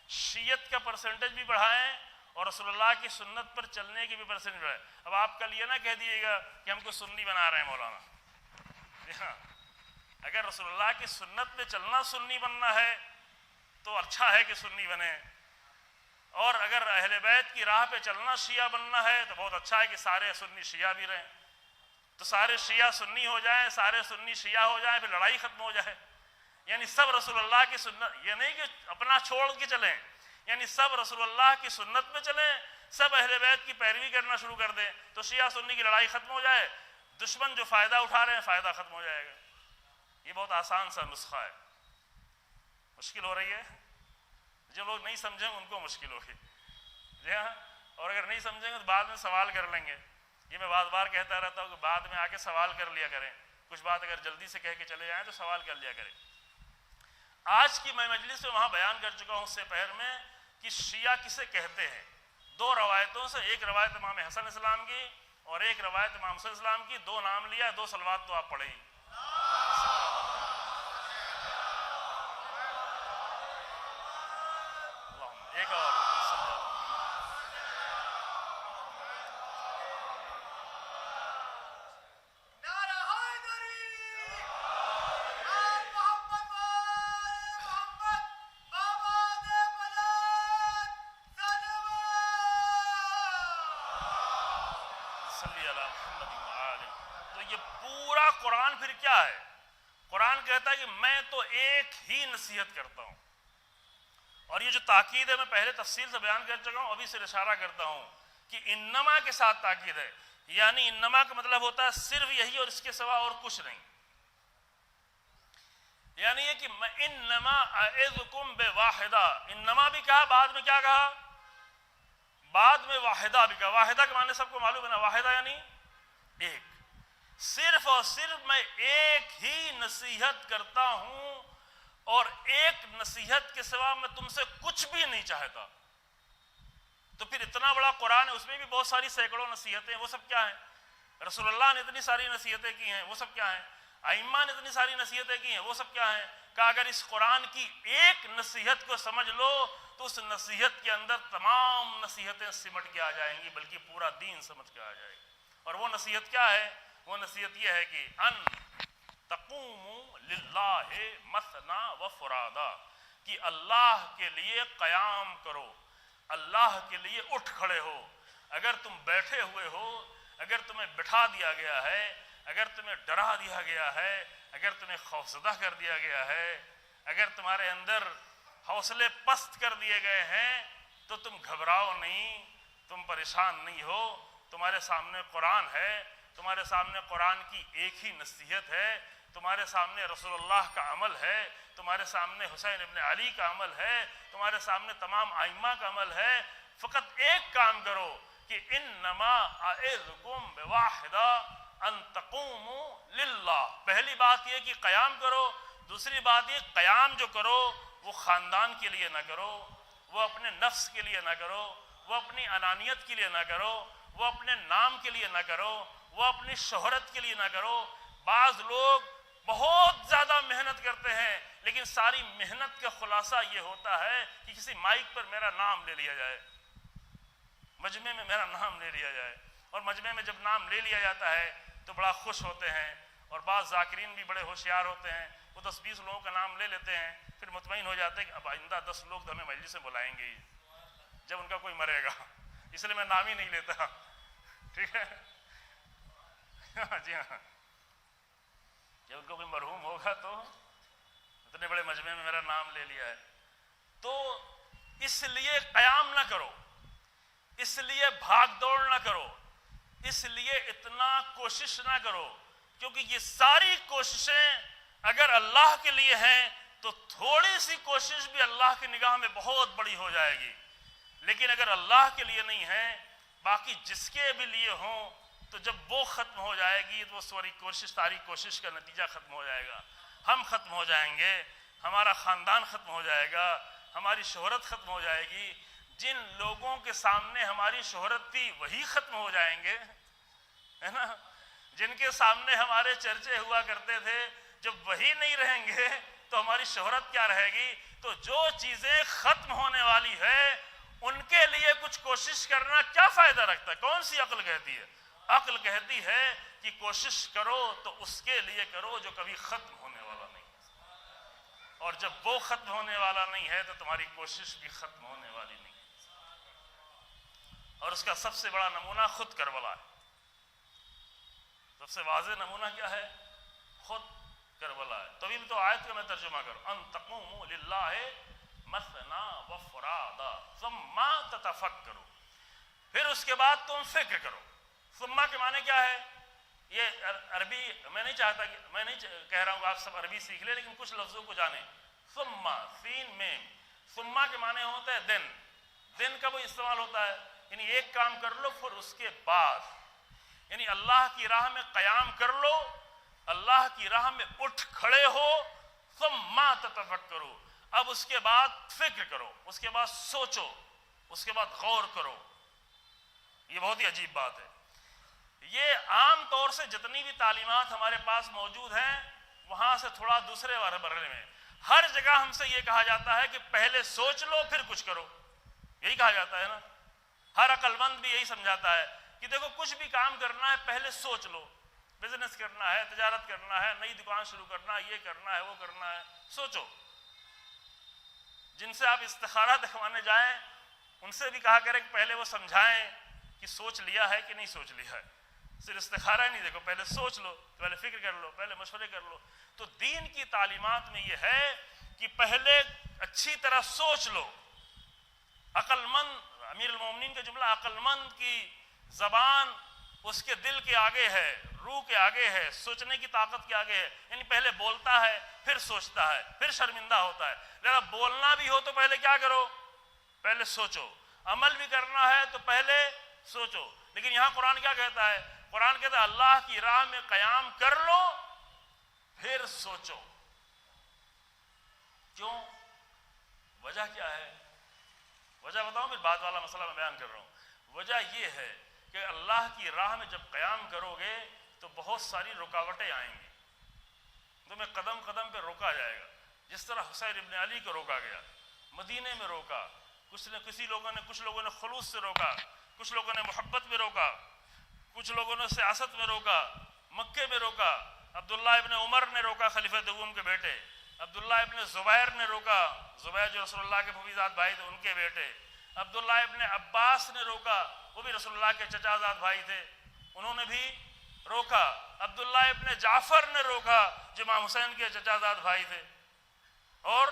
شیعت کا پرسنٹیج بھی بڑھائیں اور رسول اللہ کی سنت پر چلنے کی بھی پرسنٹیج بڑھائیں. اب آپ کل یہ نہ کہہ دیجیے گا کہ ہم کو سنی بنا رہے ہیں مولانا. اگر رسول اللہ کی سنت پہ چلنا سنی بننا ہے تو اچھا ہے کہ سنی بنے، اور اگر اہل بیت کی راہ پہ چلنا شیعہ بننا ہے تو بہت اچھا ہے کہ سارے سنی شیعہ بھی رہیں. تو سارے شیعہ سنی ہو جائیں، سارے سنی شیعہ ہو جائیں، پھر لڑائی ختم ہو جائے. یعنی سب رسول اللہ کی سنت، یہ نہیں کہ اپنا چھوڑ کے چلیں، یعنی سب رسول اللہ کی سنت پہ چلیں، سب اہل بیت کی پیروی کرنا شروع کر دیں تو شیعہ سنی کی لڑائی ختم ہو جائے. دشمن جو فائدہ اٹھا رہے ہیں فائدہ ختم ہو جائے گا. یہ بہت آسان سا نسخہ ہے. مشکل ہو رہی ہے، جو لوگ نہیں سمجھیں ان کو مشکل ہوگی. جی ہاں، اور اگر نہیں سمجھیں گے تو بعد میں سوال کر لیں گے. یہ میں بار بار کہتا رہتا ہوں کہ بعد میں آ کے سوال کر لیا کریں. کچھ بات اگر جلدی سے کہہ کے چلے جائیں تو سوال کر لیا کریں. آج کی میں مجلس میں وہاں بیان کر چکا ہوں اس سے پہر میں کہ شیعہ کسے کہتے ہیں. 2 روایتوں سے، ایک روایت امام حسن اسلام کی اور ایک روایت امام حسین اسلام کی. 2 نام لیا، 2 صلوات تو آپ پڑھیں. ایک اور کہتا ہے کہ میں تو ایک ہی نصیحت کرتا ہوں. اور یہ جو تاکید ہے میں پہلے تفصیل سے بیان کر چکا ہوں, ابھی سے اشارہ کرتا ہوں کہ انما کے ساتھ تاکید ہے. یعنی انما کا مطلب ہوتا ہے صرف یہی اور اس کے سوا اور کچھ نہیں. یعنی یہ کہ میں انما اعظکم بواحدہ, انما بھی کہا, بعد میں کیا کہا, بعد میں واحدہ بھی کہا. واحدہ کے معنی سب کو معلوم ہے نا, واحدہ یعنی ایک. صرف اور صرف میں ایک ہی نصیحت کرتا ہوں اور ایک نصیحت کے سوا میں تم سے کچھ بھی نہیں چاہتا. تو پھر اتنا بڑا قرآن ہے, اس میں بھی بہت ساری سینکڑوں نصیحتیں ہیں, وہ سب کیا ہیں؟ رسول اللہ نے اتنی ساری نصیحتیں کی ہیں, وہ سب کیا ہیں؟ ائمہ نے اتنی ساری نصیحتیں کی ہیں, وہ سب کیا ہیں؟ کہ اگر اس قرآن کی ایک نصیحت کو سمجھ لو تو اس نصیحت کے اندر تمام نصیحتیں سمٹ کے آ جائیں گی, بلکہ پورا دین سمجھ کے آ جائے گی. اور وہ نصیحت کیا ہے؟ وہ نصیحت یہ ہے کہ ان تقوموا للہ مثنا و فرادا, کہ اللہ کے لیے قیام کرو, اللہ کے لیے اٹھ کھڑے ہو. اگر تم بیٹھے ہوئے ہو, اگر تمہیں بٹھا دیا گیا ہے, اگر تمہیں ڈرا دیا گیا ہے, اگر تمہیں خوفزدہ کر دیا گیا ہے, اگر تمہارے اندر حوصلے پست کر دیے گئے ہیں, تو تم گھبراؤ نہیں, تم پریشان نہیں ہو. تمہارے سامنے قرآن ہے, تمہارے سامنے قرآن کی ایک ہی نصیحت ہے, تمہارے سامنے رسول اللہ کا عمل ہے, تمہارے سامنے حسین ابن علی کا عمل ہے, تمہارے سامنے تمام ائمہ کا عمل ہے. فقط ایک کام کرو کہ انما اعظکم بواحدہ ان تقوموا للہ. پہلی بات یہ کہ قیام کرو. دوسری بات یہ قیام جو کرو وہ خاندان کے لیے نہ کرو, وہ اپنے نفس کے لیے نہ کرو, وہ اپنی انانیت کے لیے نہ کرو, وہ اپنے نام کے لیے نہ کرو, وہ اپنی شہرت کے لیے نہ کرو. بعض لوگ بہت زیادہ محنت کرتے ہیں, لیکن ساری محنت کا خلاصہ یہ ہوتا ہے کہ کسی مائک پر میرا نام لے لیا جائے, مجمع میں میرا نام لے لیا جائے. اور مجمع میں جب نام لے لیا جاتا ہے تو بڑا خوش ہوتے ہیں. اور بعض ذاکرین بھی بڑے ہوشیار ہوتے ہیں, وہ 10-20 لوگوں کا نام لے لیتے ہیں, پھر مطمئن ہو جاتے ہیں کہ اب آئندہ 10 لوگ تو ہمیں مجلس میں بلائیں گے ہی جب ان کا کوئی مرے گا, اس لیے میں نام ہی نہیں لیتا. ٹھیک ہے, جی ہاں, جب ان کو کوئی مرحوم ہوگا تو اتنے بڑے مجمع میں میرا نام لے لیا ہے. تو اس لیے قیام نہ کرو, اس لیے بھاگ دوڑ نہ کرو, اس لیے اتنا کوشش نہ کرو, کیونکہ یہ ساری کوششیں اگر اللہ کے لیے ہیں تو تھوڑی سی کوشش بھی اللہ کی نگاہ میں بہت بڑی ہو جائے گی. لیکن اگر اللہ کے لیے نہیں ہے, باقی جس کے بھی لیے ہوں, تو جب وہ ختم ہو جائے گی تو وہ ساری کوشش کا نتیجہ ختم ہو جائے گا. ہم ختم ہو جائیں گے, ہمارا خاندان ختم ہو جائے گا, ہماری شہرت ختم ہو جائے گی. جن لوگوں کے سامنے ہماری شہرت تھی وہی ختم ہو جائیں گے, ہے نا. جن کے سامنے ہمارے چرچے ہوا کرتے تھے, جب وہی نہیں رہیں گے تو ہماری شہرت کیا رہے گی. تو جو چیزیں ختم ہونے والی ہے ان کے لیے کچھ کوشش کرنا کیا فائدہ رکھتا ہے؟ کون سی عقل کہتی ہے؟ عقل کہتی ہے کہ کوشش کرو تو اس کے لیے کرو جو کبھی ختم ہونے والا نہیں, اور جب وہ ختم ہونے والا نہیں ہے تو تمہاری کوشش بھی ختم ہونے والی نہیں. اور اس کا سب سے بڑا نمونہ خود کربلا ہے. سب سے واضح نمونہ کیا ہے؟ خود کربلا ہے. تو تو آیت کا میں ترجمہ کروں, ان تقوموا للہ مثنا و فرادا ثم تتفکروا. پھر اس کے بعد تم فکر کرو. ثم کے معنی کیا ہے؟ یہ عربی میں نہیں چاہتا کہ میں نہیں کہہ رہا ہوں آپ سب عربی سیکھ لیں, لیکن کچھ لفظوں کو جانیں. ثم سین میم, ثم کے معنی ہوتا ہے دن. دن کا وہ استعمال ہوتا ہے, یعنی ایک کام کر لو پھر اس کے بعد, یعنی اللہ کی راہ میں قیام کر لو, اللہ کی راہ میں اٹھ کھڑے ہو. ثم تتفکروا, اب اس کے بعد فکر کرو, اس کے بعد سوچو, اس کے بعد غور کرو. یہ بہت ہی عجیب بات ہے. یہ عام طور سے جتنی بھی تعلیمات ہمارے پاس موجود ہیں وہاں سے تھوڑا دوسرے مرحلے میں ہر جگہ ہم سے یہ کہا جاتا ہے کہ پہلے سوچ لو پھر کچھ کرو. یہی کہا جاتا ہے نا. ہر عقل مند بھی یہی سمجھاتا ہے کہ دیکھو کچھ بھی کام کرنا ہے پہلے سوچ لو. بزنس کرنا ہے, تجارت کرنا ہے, نئی دکان شروع کرنا ہے, یہ کرنا ہے, وہ کرنا ہے, سوچو. جن سے آپ استخارہ دکھوانے جائیں ان سے بھی کہا کریں کہ پہلے وہ سمجھائیں کہ سوچ لیا ہے کہ نہیں سوچ لیا ہے. صرف استخارہ نہیں, دیکھو پہلے سوچ لو, پہلے فکر کر لو, پہلے مشورے کر لو. تو دین کی تعلیمات میں یہ ہے کہ پہلے اچھی طرح سوچ لو. عقل مند، امیر المومنین کا جملہ، عقل مند کی زبان اس کے دل کے آگے ہے، روح کے آگے ہے، سوچنے کی طاقت کے آگے ہے. یعنی پہلے بولتا ہے پھر سوچتا ہے پھر شرمندہ ہوتا ہے. لہذا بولنا بھی ہو تو پہلے کیا کرو؟ پہلے سوچو. عمل بھی کرنا ہے تو پہلے سوچو. لیکن یہاں قرآن کیا کہتا ہے؟ قرآن کہتا ہے اللہ کی راہ میں قیام کر لو پھر سوچو. کیوں؟ وجہ کیا ہے؟ وجہ بتاؤں، پھر بعد والا مسئلہ میں بیان کر رہا ہوں. وجہ یہ ہے کہ اللہ کی راہ میں جب قیام کرو گے تو بہت ساری رکاوٹیں آئیں گی، تمہیں قدم قدم پہ روکا جائے گا. جس طرح حسین ابن علی کو روکا گیا، مدینے میں روکا، کچھ لوگوں نے خلوص سے روکا، کچھ لوگوں نے محبت میں روکا، کچھ لوگوں نے سیاست میں روکا، مکے میں روکا. عبداللہ ابن عمر نے روکا، خلیفہ دوم کے بیٹے. عبداللہ ابن زبیر نے روکا، زبیر جو رسول اللہ کے پھوپھیزاد بھائی تھے ان کے بیٹے. عبداللہ ابن عباس نے روکا، وہ بھی رسول اللہ کے چچا زاد بھائی تھے، انہوں نے بھی روکا. عبداللہ ابن جعفر نے روکا جو امام حسین کے چچا زاد بھائی تھے اور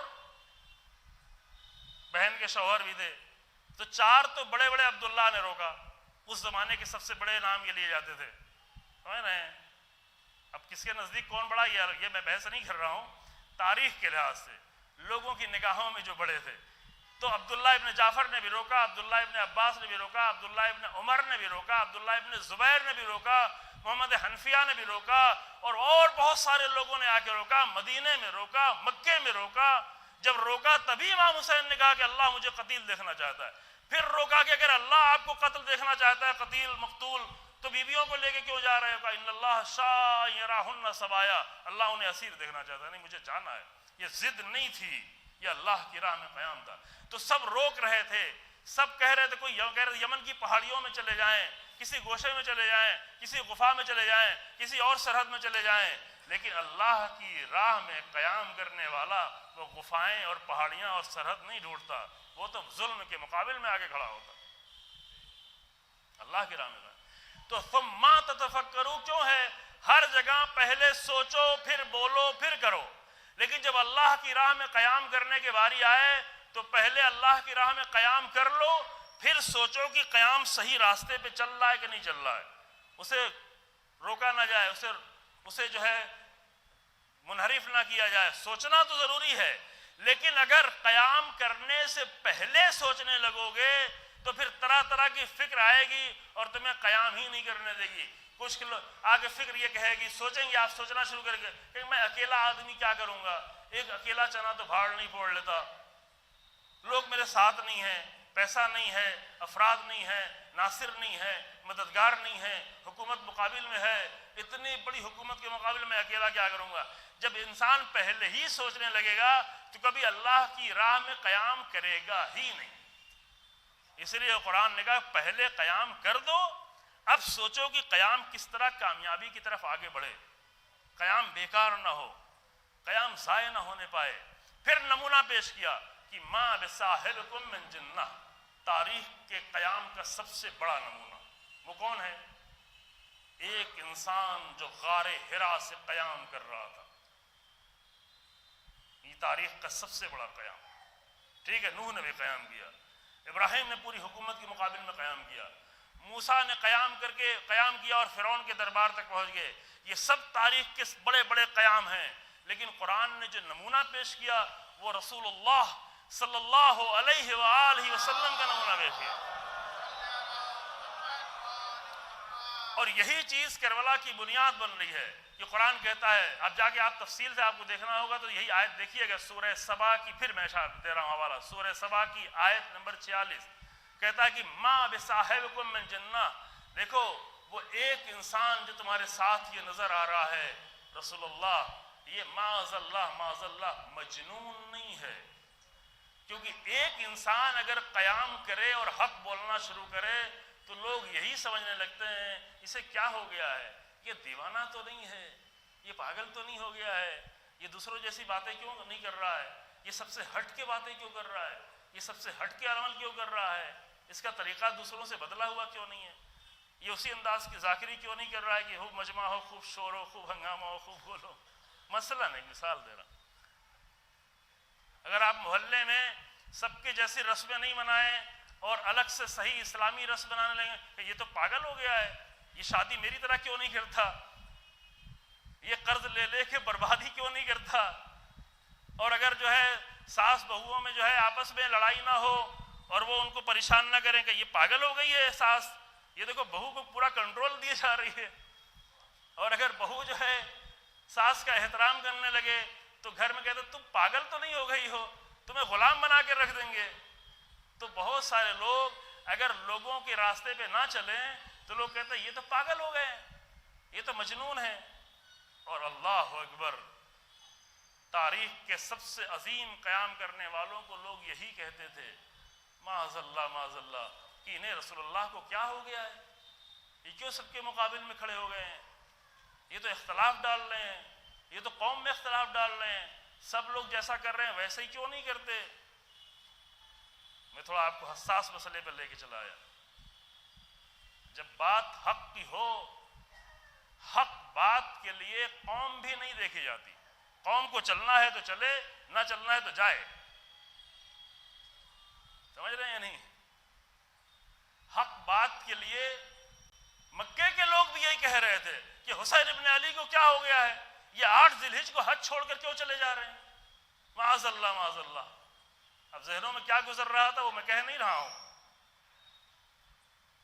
بہن کے شوہر بھی تھے. تو چار تو بڑے بڑے عبداللہ نے روکا. اس زمانے کے سب سے بڑے نام یہ لیے جاتے تھے. سمجھ رہے ہیں؟ اب کس کے نزدیک کون بڑا، یہ میں بحث نہیں کر رہا ہوں، تاریخ کے لحاظ سے لوگوں کی نگاہوں میں جو بڑے تھے. تو عبداللہ ابن جعفر نے بھی روکا، عبداللہ ابن عباس نے بھی روکا، عبداللہ ابن عمر نے بھی روکا، عبداللہ ابن زبیر نے بھی روکا، محمد حنفیہ نے بھی روکا، اور بہت سارے لوگوں نے آ کے روکا. مدینے میں روکا، مکے میں روکا. جب روکا تبھی امام حسین نے کہا کہ اللہ مجھے قتیل دیکھنا چاہتا ہے. پھر روکا کہ اگر اللہ آپ کو قتل دیکھنا چاہتا ہے، قتیل مقتول، تو بیویوں کو لے کے کیوں جا رہے ہو؟ ان اللہ شایرہن سبایا، اللہ انہیں اسیر دیکھنا چاہتا ہے. نہیں، مجھے جانا ہے. یہ ضد نہیں تھی، یہ اللہ کی راہ میں قیام تھا. تو سب روک رہے تھے، سب کہہ رہے تھے، کوئی کہہ رہے تھے یمن کی پہاڑیوں میں چلے جائیں، کسی گوشے میں چلے جائیں، کسی غفا میں چلے جائیں، کسی اور سرحد میں چلے جائیں. لیکن اللہ کی راہ میں قیام کرنے والا وہ غفائیں اور پہاڑیاں اور سرحد نہیں ڈھونڈتا، وہ تو ظلم کے مقابل میں آگے کھڑا ہوتا. اللہ کی راہ میں. تو ثم تتفکروا کیوں ہے؟ ہر جگہ پہلے سوچو پھر بولو پھر کرو. لیکن جب اللہ کی راہ میں قیام کرنے کی باری آئے تو پہلے اللہ کی راہ میں قیام کر لو، پھر سوچو کہ قیام صحیح راستے پہ چل رہا ہے کہ نہیں چل رہا ہے. اسے روکا نہ جائے، اسے جو ہے منحرف نہ کیا جائے. سوچنا تو ضروری ہے، لیکن اگر قیام کرنے سے پہلے سوچنے لگو گے تو پھر طرح طرح کی فکر آئے گی اور تمہیں قیام ہی نہیں کرنے دے گی. کچھ آگے فکر یہ کہے گی، سوچیں گے آپ، سوچنا شروع کریں گے کہ میں اکیلا آدمی کیا کروں گا، ایک اکیلا چنا تو بھاڑ نہیں پھوڑ لیتا، لوگ میرے ساتھ نہیں ہیں، پیسہ نہیں ہے، افراد نہیں ہے، ناصر نہیں ہے، مددگار نہیں ہے، حکومت مقابل میں ہے، اتنی بڑی حکومت کے مقابل میں اکیلا کیا کروں گا. جب انسان پہلے ہی سوچنے لگے گا تو کبھی اللہ کی راہ میں قیام کرے گا ہی نہیں. اس لیے قرآن نے کہا پہلے قیام کر دو، اب سوچو کہ قیام کس طرح کامیابی کی طرف آگے بڑھے، قیام بیکار نہ ہو، قیام ضائع نہ ہونے پائے. پھر نمونہ پیش کیا کہ ما بصاحبکم من جنہ، تاریخ کے قیام کا سب سے بڑا نمونہ وہ کون ہے؟ ایک انسان جو غار حرا سے قیام کر رہا تھا. یہ تاریخ کا سب سے بڑا قیام. ٹھیک ہے، نوح نے بھی قیام کیا، ابراہیم نے پوری حکومت کے مقابل میں قیام کیا، موسیٰ نے قیام کیا اور فرعون کے دربار تک پہنچ گئے. یہ سب تاریخ کے بڑے بڑے قیام ہیں. لیکن قرآن نے جو نمونہ پیش کیا وہ رسول اللہ صلی اللہ علیہ وآلہ وسلم کا نمونہ پیش کیا. اور یہی چیز کربلا کی بنیاد بن رہی ہے. یہ قرآن کہتا ہے، اب جا کے آپ تفصیل سے آپ کو دیکھنا ہوگا تو یہی آیت دیکھیے گا، سورہ سبا کی، پھر میں دے رہا ہوں حوالہ، سورہ سبا کی آیت نمبر 46 کہتا ہے کہ ما بصاحبکم من جنہ. دیکھو وہ ایک انسان جو تمہارے ساتھ یہ نظر آ رہا ہے رسول اللہ، یہ معاذ اللہ مجنون نہیں ہے. کیونکہ ایک انسان اگر قیام کرے اور حق بولنا شروع کرے تو لوگ یہی سمجھنے لگتے ہیں اسے کیا ہو گیا ہے، یہ دیوانہ تو نہیں ہے، یہ پاگل تو نہیں ہو گیا ہے، یہ دوسروں جیسی باتیں کیوں نہیں کر رہا ہے، یہ سب سے ہٹ کے باتیں کیوں کر رہا ہے، یہ سب سے ہٹ کے عمل کیوں کر رہا ہے، اس کا طریقہ دوسروں سے بدلا ہوا کیوں نہیں ہے، یہ اسی انداز کی ذاکری کیوں نہیں کر رہا ہے کہ خوب مجمع ہو، خوب شور ہو، خوب ہنگامہ ہو، خوب بولو. مثلا ایک مثال دے رہا ہوں، اگر آپ محلے میں سب کے جیسی رسمیں نہیں منائیں اور الگ سے صحیح اسلامی رسم بنانے لگیں کہ یہ تو پاگل ہو گیا ہے، یہ شادی میری طرح کیوں نہیں کرتا، یہ قرض لے لے کے بربادی کیوں نہیں کرتا، اور اگر جو ہے ساس بہوؤں میں جو ہے آپس میں لڑائی نہ ہو اور وہ ان کو پریشان نہ کریں کہ یہ پاگل ہو گئی ہے ساس، یہ دیکھو بہو کو پورا کنٹرول دی جا رہی ہے، اور اگر بہو جو ہے ساس کا احترام کرنے لگے تو گھر میں کہتے تم پاگل تو نہیں ہو گئی ہو، تمہیں غلام بنا کے رکھ دیں گے۔ تو بہت سارے لوگ اگر لوگوں کے راستے پہ نہ چلیں تو لوگ کہتے ہیں یہ تو پاگل ہو گئے، یہ تو مجنون ہے۔ اور اللہ اکبر، تاریخ کے سب سے عظیم قیام کرنے والوں کو لوگ یہی کہتے تھے، معاذ اللہ کہ انہیں رسول اللہ کو کیا ہو گیا ہے، یہ کیوں سب کے مقابل میں کھڑے ہو گئے ہیں، یہ تو اختلاف ڈال رہے ہیں، یہ تو قوم میں اختلاف ڈال رہے ہیں، سب لوگ جیسا کر رہے ہیں ویسے ہی کیوں نہیں کرتے۔ میں تھوڑا آپ کو حساس مسئلے پر لے کے چلا آیا، جب بات حق کی ہو، حق بات کے لیے قوم بھی نہیں دیکھی جاتی، قوم کو چلنا ہے تو چلے، نہ چلنا ہے تو جائے، سمجھ رہے ہیں یا نہیں؟ حق بات کے لیے مکے کے لوگ بھی یہی کہہ رہے تھے کہ حسین ابن علی کو کیا ہو گیا ہے، یہ 8 ذی الحجہ کو حج چھوڑ کر کیوں چلے جا رہے ہیں، معاذ اللہ۔ اب ذہنوں میں کیا گزر رہا تھا وہ میں کہہ نہیں رہا ہوں،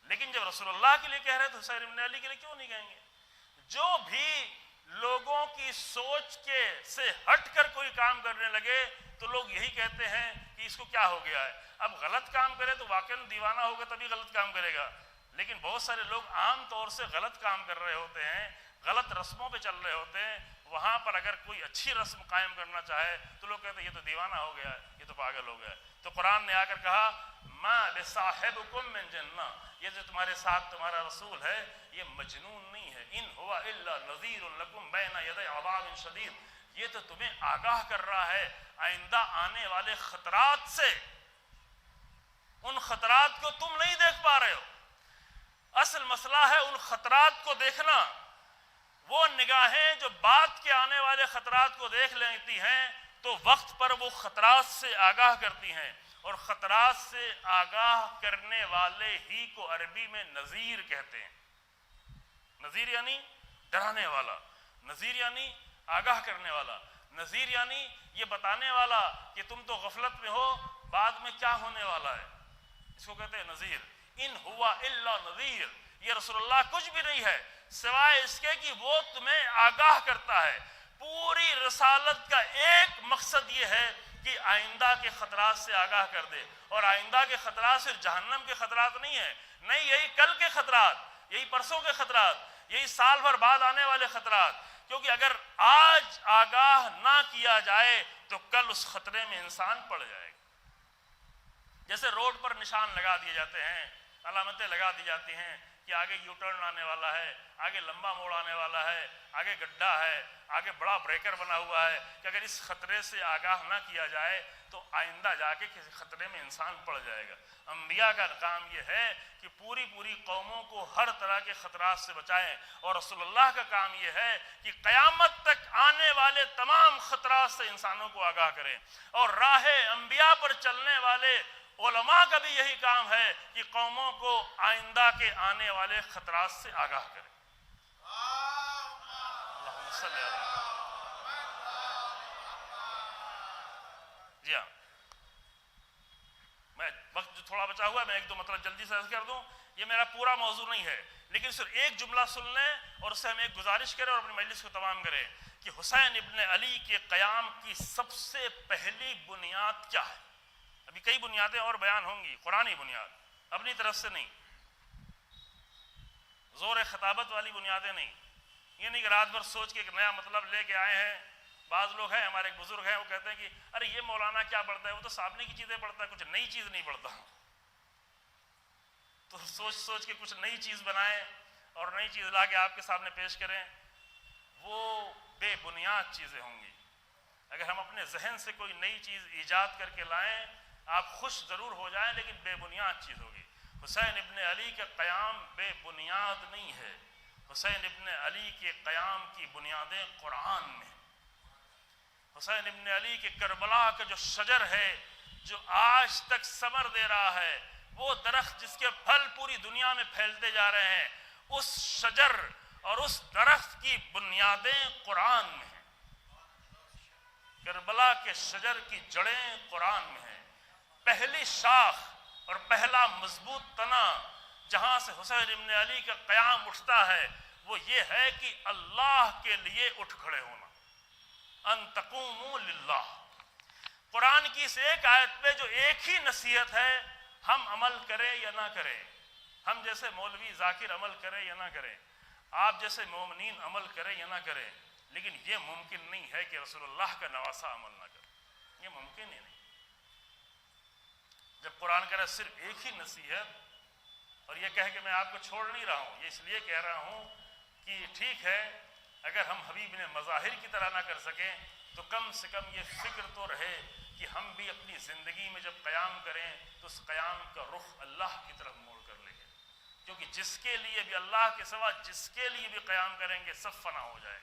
لیکن جب رسول اللہ کے لیے کہہ رہے تو حسین ابن علی کے لیے کیوں نہیں کہیں گے؟ جو بھی لوگوں کی سوچ کے سے ہٹ کر کوئی کام کرنے لگے تو لوگ یہی کہتے ہیں کہ اس کو کیا ہو گیا ہے۔ اب غلط کام کرے تو واقعاً دیوانہ ہوگا تبھی غلط کام کرے گا، لیکن بہت سارے لوگ عام طور سے غلط کام کر رہے ہوتے ہیں، غلط رسموں پہ چل رہے ہوتے ہیں، وہاں پر اگر کوئی اچھی رسم قائم کرنا چاہے تو لوگ کہتے ہیں یہ تو دیوانہ ہو گیا ہے، یہ تو پاگل ہو گیا ہے۔ تو قرآن نے آ کر کہا ما بصاحبکم من جنہ، یہ جو تمہارے ساتھ تمہارا رسول ہے یہ مجنون نہیں ہے، ان ہوا الا نذیر لکم بین یدی عذاب شدید، یہ تو تمہیں آگاہ کر رہا ہے آئندہ آنے والے خطرات سے، ان خطرات کو تم نہیں دیکھ پا رہے ہو۔ اصل مسئلہ ہے ان خطرات کو دیکھنا، وہ نگاہیں جو بعد کے آنے والے خطرات کو دیکھ لیتی ہیں تو وقت پر وہ خطرات سے آگاہ کرتی ہیں، اور خطرات سے آگاہ کرنے والے ہی کو عربی میں نذیر کہتے ہیں۔ نذیر یعنی ڈرانے والا، نذیر یعنی آگاہ کرنے والا، نذیر یعنی یہ بتانے والا کہ تم تو غفلت میں ہو، بعد میں کیا ہونے والا ہے، اس کو کہتے ہیں نذیر۔ ان ہوا الا نذیر، یہ رسول اللہ کچھ بھی نہیں ہے سوائے اس کے کہ وہ تمہیں آگاہ کرتا ہے۔ پوری رسالت کا ایک مقصد یہ ہے کہ آئندہ کے خطرات سے آگاہ کر دے، اور آئندہ کے خطرات صرف جہنم کے خطرات نہیں ہیں، نہیں، یہی کل کے خطرات، یہی پرسوں کے خطرات، یہی سال بھر بعد آنے والے خطرات، کیونکہ اگر آج آگاہ نہ کیا جائے تو کل اس خطرے میں انسان پڑ جائے گا۔ جیسے روڈ پر نشان لگا دیے جاتے ہیں، علامتیں لگا دی جاتی ہیں کہ آگے یو ٹرن آنے والا ہے، آگے لمبا موڑ آنے والا ہے، آگے گڈھا ہے، آگے بڑا بریکر بنا ہوا ہے، کہ اگر اس خطرے سے آگاہ نہ کیا جائے تو آئندہ جا کے کسی خطرے میں انسان پڑ جائے گا۔ انبیاء کا کام یہ ہے کہ پوری قوموں کو ہر طرح کے خطرات سے بچائیں، اور رسول اللہ کا کام یہ ہے کہ قیامت تک آنے والے تمام خطرات سے انسانوں کو آگاہ کریں، اور راہ انبیاء پر چلنے والے علماء کا بھی یہی کام ہے کہ قوموں کو آئندہ کے آنے والے خطرات سے آگاہ کریں۔ اللہم صلی اللہ۔ جی ہاں، میں وقت جو تھوڑا بچا ہوا ہے میں ایک دو مطلب جلدی سے عرض کر دوں، یہ میرا پورا موضوع نہیں ہے لیکن صرف ایک جملہ سن لیں اور اس سے ہم ایک گزارش کریں اور اپنی مجلس کو تمام کریں کہ حسین ابن علی کے قیام کی سب سے پہلی بنیاد کیا ہے۔ ابھی کئی بنیادیں اور بیان ہوں گی، قرآنی بنیاد، اپنی طرف سے نہیں، زور خطابت والی بنیادیں نہیں، یہ نہیں کہ رات بھر سوچ کے ایک نیا مطلب لے کے آئے ہیں۔ بعض لوگ ہیں، ہمارے ایک بزرگ ہیں، وہ کہتے ہیں کہ ارے یہ مولانا کیا پڑھتا ہے، وہ تو سامنے کی چیزیں پڑھتا ہے، کچھ نئی چیز نہیں پڑھتا۔ تو سوچ کے کچھ نئی چیز بنائیں اور نئی چیز لا کے آپ کے سامنے پیش کریں، وہ بے بنیاد چیزیں ہوں گی۔ اگر ہم اپنے ذہن سے کوئی نئی چیز ایجاد کر کے لائیں، آپ خوش ضرور ہو جائیں لیکن بے بنیاد چیز ہوگی۔ حسین ابن علی کا قیام بے بنیاد نہیں ہے، حسین ابن علی کے قیام کی بنیادیں قرآن میں، حسین ابن علی کے کربلا کا جو شجر ہے جو آج تک ثمر دے رہا ہے، وہ درخت جس کے پھل پوری دنیا میں پھیلتے جا رہے ہیں، اس شجر اور اس درخت کی بنیادیں قرآن میں ہیں۔ کربلا کے شجر کی جڑیں قرآن میں ہیں۔ پہلی شاخ اور پہلا مضبوط تنا جہاں سے حسین ابن علی کا قیام اٹھتا ہے وہ یہ ہے کہ اللہ کے لیے اٹھ کھڑے ہونا، ان تقوموا للہ۔ قرآن کی اس ایک آیت پہ جو ایک ہی نصیحت ہے، ہم عمل کریں یا نہ کریں، ہم جیسے مولوی ذاکر عمل کریں یا نہ کریں، آپ جیسے مومنین عمل کریں یا نہ کریں، لیکن یہ ممکن نہیں ہے کہ رسول اللہ کا نواسا عمل نہ کرے، یہ ممکن ہی نہیں۔ جب قرآن کہہ رہا ہے صرف ایک ہی نصیحت، اور یہ کہہ کہ میں آپ کو چھوڑ نہیں رہا ہوں، یہ اس لیے کہہ رہا ہوں کہ ٹھیک ہے اگر ہم حبیب نے مظاہر کی طرح نہ کر سکیں تو کم سے کم یہ فکر تو رہے کہ ہم بھی اپنی زندگی میں جب قیام کریں تو اس قیام کا رخ اللہ کی طرف موڑ کر لیں گے، کیونکہ جس کے لیے بھی اللہ کے سوا جس کے لیے بھی قیام کریں گے سب فنا ہو جائے۔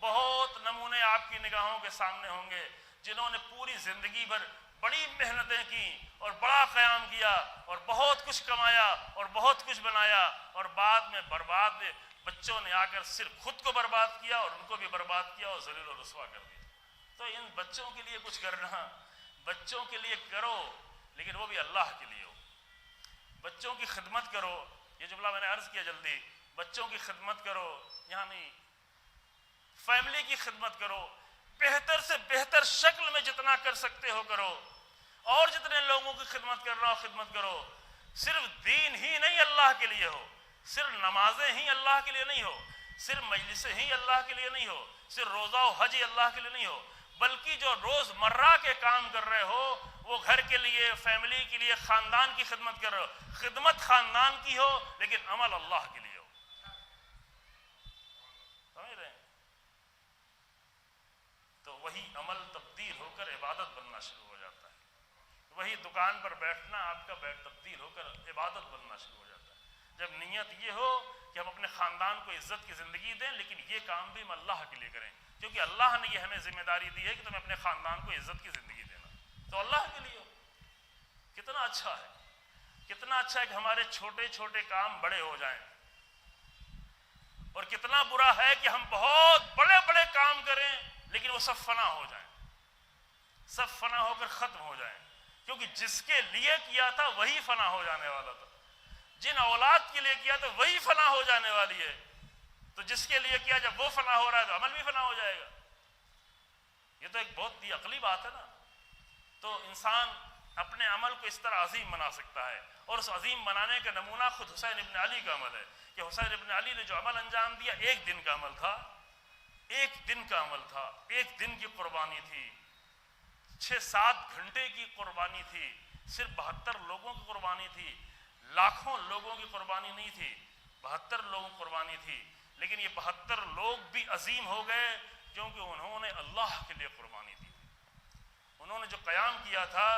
بہت نمونے آپ کی نگاہوں کے سامنے ہوں گے جنہوں نے پوری زندگی بھر بڑی محنتیں کی اور بڑا قیام کیا اور بہت کچھ کمایا اور بہت کچھ بنایا، اور بعد میں برباد بچوں نے آ کر صرف خود کو برباد کیا اور ان کو بھی برباد کیا اور ذلیل و رسوا کر دیا۔ تو ان بچوں کے لیے کچھ کرنا، بچوں کے لیے کرو لیکن وہ بھی اللہ کے لیے ہو، بچوں کی خدمت کرو۔ یہ جملہ میں نے عرض کیا جلدی، بچوں کی خدمت کرو، یہاں نہیں، فیملی کی خدمت کرو، بہتر سے بہتر شکل میں جتنا کر سکتے ہو کرو، اور جتنے لوگوں کی خدمت کر رہا ہو خدمت کرو۔ صرف دین ہی نہیں اللہ کے لیے ہو، صرف نمازیں ہی اللہ کے لیے نہیں ہو، صرف مجلسیں ہی اللہ کے لیے نہیں ہو، صرف روزہ و حج ہی اللہ کے لیے نہیں ہو، بلکہ جو روز مرہ کے کام کر رہے ہو وہ گھر کے لیے، فیملی کے لیے، خاندان کی خدمت کر رہے ہو، خدمت خاندان کی ہو لیکن عمل اللہ کے لیے ہو۔ سمجھ رہے ہیں؟ تو وہی عمل تبدیل ہو کر عبادت بننا شروع ہو جاتا ہے، وہی دکان پر بیٹھنا آپ کا بیٹھ تبدیل ہو کر عبادت بننا شروع ہو جاتا ہے۔ جب نیت یہ ہو کہ ہم اپنے خاندان کو عزت کی زندگی دیں لیکن یہ کام بھی ہم اللہ کے لیے کریں، کیونکہ اللہ نے یہ ہمیں ذمہ داری دی ہے کہ تمہیں اپنے خاندان کو عزت کی زندگی دینا، تو اللہ کے لیے ہو۔ کتنا اچھا ہے، کتنا اچھا ہے کہ ہمارے چھوٹے چھوٹے کام بڑے ہو جائیں، اور کتنا برا ہے کہ ہم بہت بڑے بڑے کام کریں لیکن وہ سب فنا ہو جائیں، سب فنا ہو کر ختم ہو جائیں، کیونکہ جس کے لیے کیا تھا وہی فنا ہو جانے والا تھا، جن اولاد کے لیے کیا تو وہی فنا ہو جانے والی ہے، تو جس کے لیے کیا جب وہ فنا ہو رہا ہے تو عمل بھی فنا ہو جائے گا۔ یہ تو ایک بہت ہی عقلی بات ہے نا۔ تو انسان اپنے عمل کو اس طرح عظیم بنا سکتا ہے، اور اس عظیم بنانے کا نمونہ خود حسین ابن علی کا عمل ہے کہ حسین ابن علی نے جو عمل انجام دیا ایک دن کا عمل تھا، ایک دن کا عمل تھا، ایک دن کی قربانی تھی، 6-7 گھنٹے کی قربانی تھی، صرف 72 لوگوں کی قربانی تھی، لاکھوں لوگوں کی قربانی نہیں تھی، 72 لوگوں کی قربانی تھی، لیکن یہ 72 لوگ بھی عظیم ہو گئے کیونکہ انہوں نے اللہ کے لیے قربانی دی۔ انہوں نے جو قیام کیا تھا